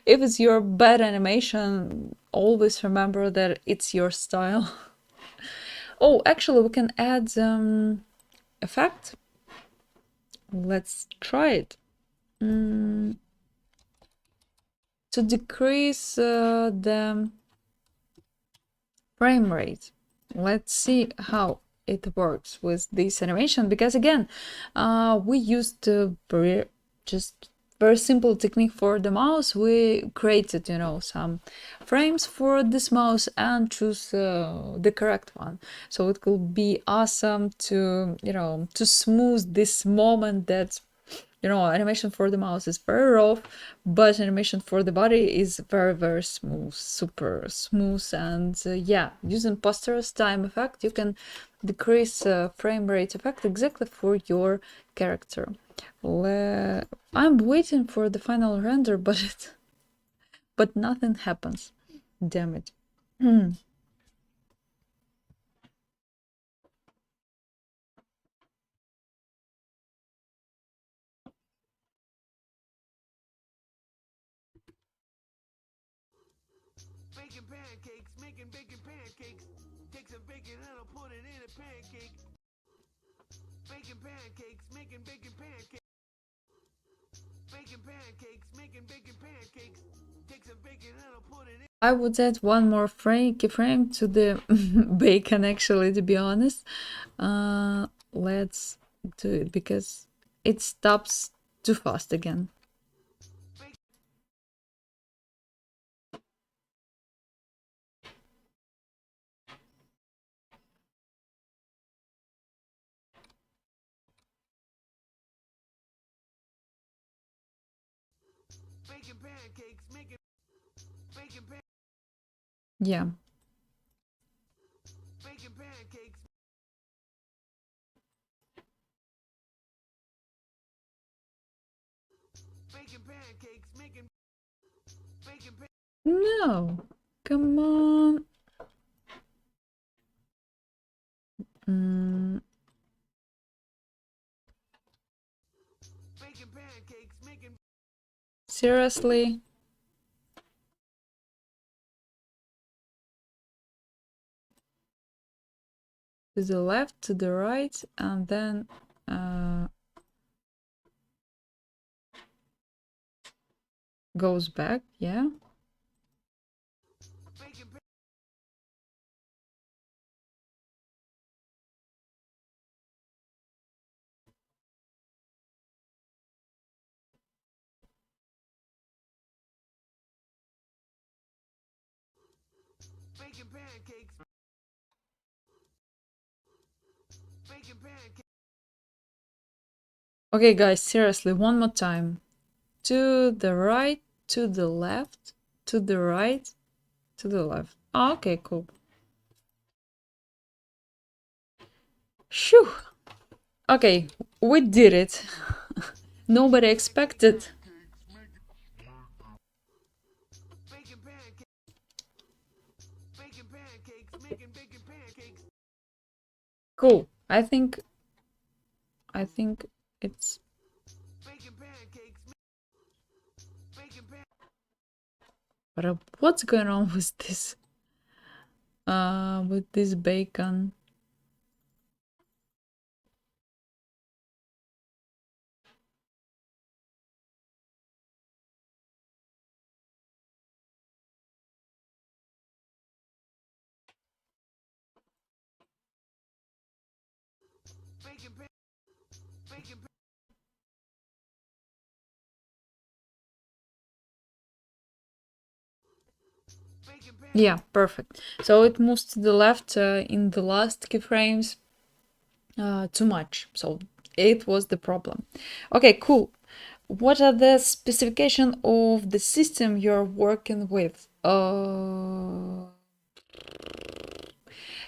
If it's your bad animation, always remember that it's your style. Oh, actually, we can add effect. Let's try it. To decrease the frame rate. Let's see how it works with this animation because again, we used just very simple technique for the mouse. We created, some frames for this mouse and choose the correct one. So it could be awesome to smooth this moment that animation for the mouse is very rough, but animation for the body is very smooth, super smooth. And yeah, using posterize time effect, you can decrease frame rate effect exactly for your character. I'm waiting for the final render, but nothing happens. Damn it. Baking pancakes, making bacon pancakes. Take some bacon and I'll put it in a pancake. Baking pancakes, making bacon pancakes. Baking pancakes, making bacon pancakes. Take some bacon and I'll put it in. I would add one more keyframe to the bacon, actually, to be honest. Let's do it because it stops too fast again. Baking pancakes, making bacon Yeah. baking pancakes. Baking pancakes, making bacon No. Come on. Mm, baking pancakes, making seriously? To the left, to the right, and then goes back. Yeah. bacon bacon pancakes. Bacon pancakes. Okay, guys, seriously, one more time. To the right, to the left, to the right, to the left. Oh, okay, cool. Shoo! Okay, we did it. Nobody expected. Bacon pancakes. Bacon pancakes, making bacon pancakes. Cool. I think it's Bacon pancakes. Bacon pancakes. but what's going on with this bacon? Bacon bacon bacon Yeah, perfect. So it moves to the left in the last keyframes too much. So it was the problem. Okay, cool. What are the specification of the system you're working with?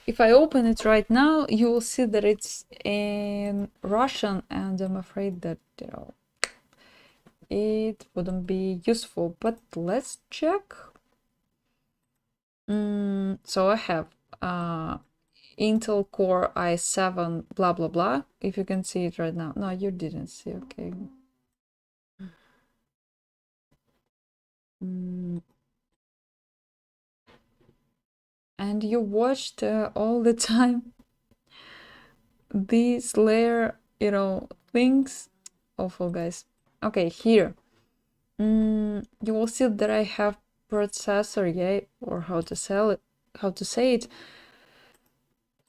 If I open it right now, you will see that it's in Russian, and I'm afraid that it wouldn't be useful. But let's check. So I have Intel Core i7 blah blah blah. If you can see it right now. No, you didn't see. Okay. And you watched all the time these layer, things. Awful, guys. Okay, here. You will see that I have processor, yeah, or how to say it.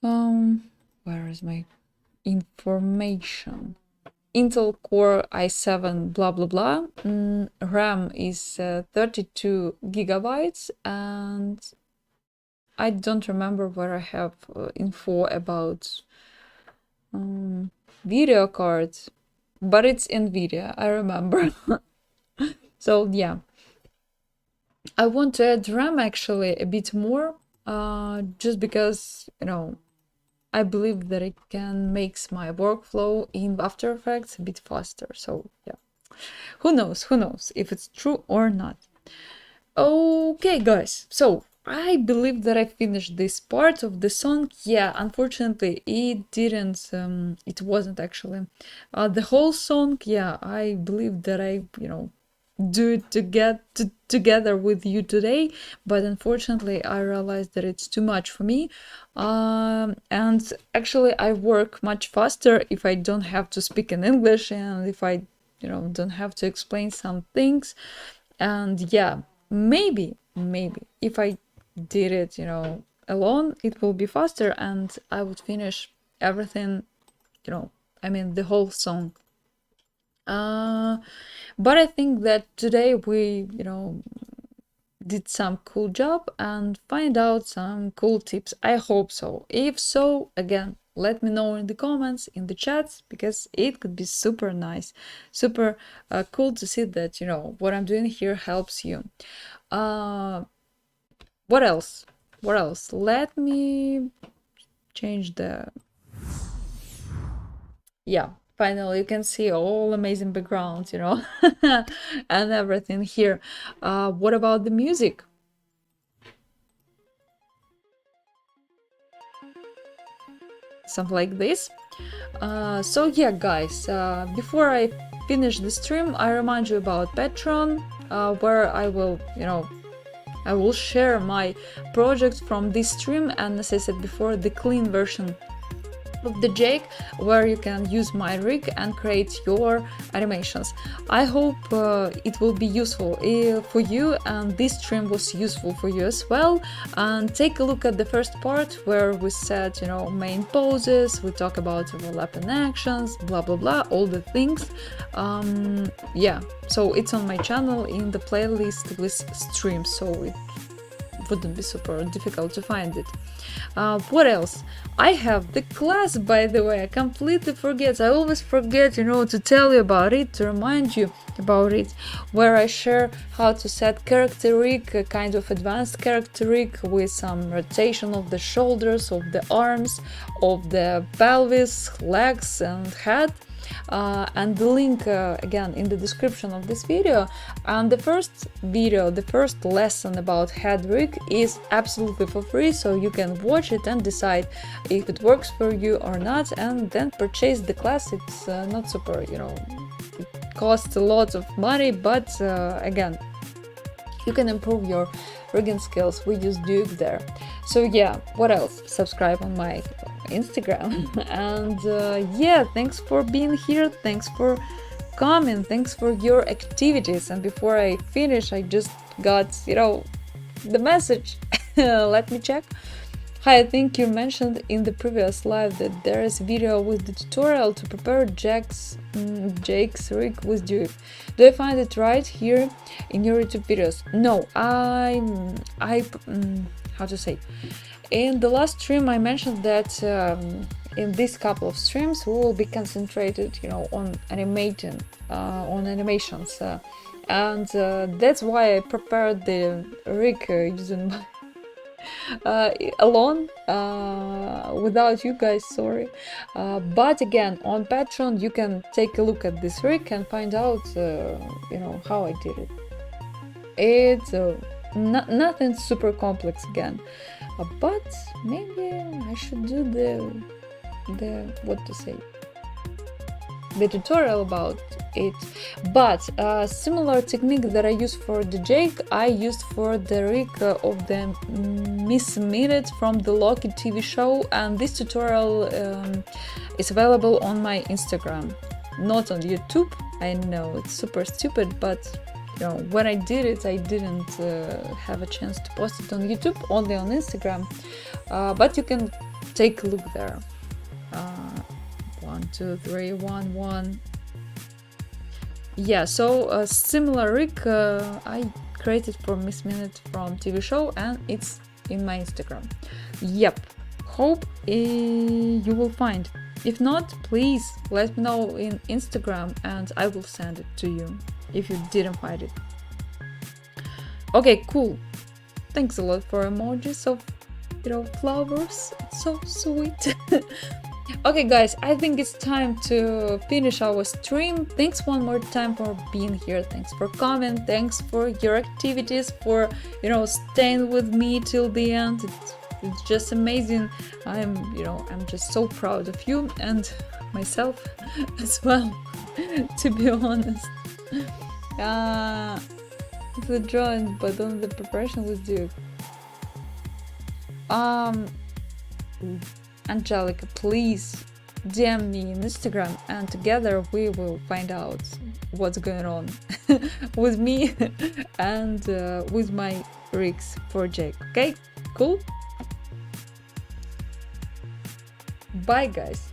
Where is my information? Intel Core i7 blah blah blah. RAM is 32 gigabytes, and I don't remember where I have info about video cards, but it's NVIDIA, I remember. So yeah, I want to add RAM actually a bit more, just because, I believe that it can make my workflow in After Effects a bit faster. So yeah, who knows if it's true or not. Okay, guys, so I believe that I finished this part of the song. Yeah, unfortunately, it wasn't actually the whole song. Yeah, I believe that I, do it together with you today, but unfortunately I realized that it's too much for me, and actually I work much faster if I don't have to speak in English, and if I don't have to explain some things. And yeah, maybe if I did it alone, it will be faster and I would finish everything, the whole song. But I think that today we, did some cool job and find out some cool tips. I hope so. If so, again, let me know in the comments, in the chats, because it could be super nice, super cool to see that, what I'm doing here helps you. What else? Let me change the... Yeah, finally you can see all amazing backgrounds, and everything here. What about the music? Something like this. So yeah, guys, before I finish the stream, I remind you about Patreon, where I will, I will share my projects from this stream, and as I said before, the clean version of the Jake, where you can use my rig and create your animations. I hope it will be useful for you, and this stream was useful for you as well. And take a look at the first part where we set, main poses, we talk about overlapping actions, blah blah blah, all the things. Yeah, so it's on my channel in the playlist with streams, so it wouldn't be super difficult to find it. What else? I have the class, by the way. I completely forget. I always forget, to tell you about it, to remind you about it, where I share how to set character rig, a kind of advanced character rig with some rotation of the shoulders, of the arms, of the pelvis, legs, and head. And the link again in the description of this video. And the first video, the first lesson about head rig is absolutely for free, so you can watch it and decide if it works for you or not, and then purchase the class. It's not super, it costs a lot of money, but again, you can improve your rigging skills. We use Duik there. So yeah, what else? Subscribe on my Instagram. And yeah, thanks for being here. Thanks for coming. Thanks for your activities. And before I finish, I just got, the message. Let me check. Hi, I think you mentioned in the previous live that there is a video with the tutorial to prepare Jake's rig with Duik. Do I find it right here in your YouTube videos? No, how to say? In the last stream, I mentioned that in this couple of streams we will be concentrated, on animating, on animations, and that's why I prepared the rig using my alone, without you guys, sorry. But again, on Patreon you can take a look at this rig and find out how I did it. It's nothing super complex again, but maybe I should do the what to say, the tutorial about it. But similar technique that I used for the Jake, I used for the rig of the Miss Minute from the Loki TV show, and this tutorial is available on my Instagram, not on YouTube. I know it's super stupid, but when I did it, I didn't have a chance to post it on YouTube, only on Instagram, but you can take a look there. 1 2 3 1 1. Yeah, so a similar rig I created for Miss Minute from TV show, and it's in my Instagram. Yep, hope you will find. If not, please let me know in Instagram and I will send it to you if you didn't find it. Okay, cool. Thanks a lot for emojis of flowers. It's so sweet. Okay guys, I think it's time to finish our stream. Thanks one more time for being here. Thanks for comment. Thanks for your activities, for staying with me till the end. It's just amazing. I'm just so proud of you and myself as well, to be honest. The drawing, but on the preparation with Duik. Angelica, please DM me in Instagram and together we will find out what's going on with me and with my rigs for Jake. Okay, cool? Bye guys.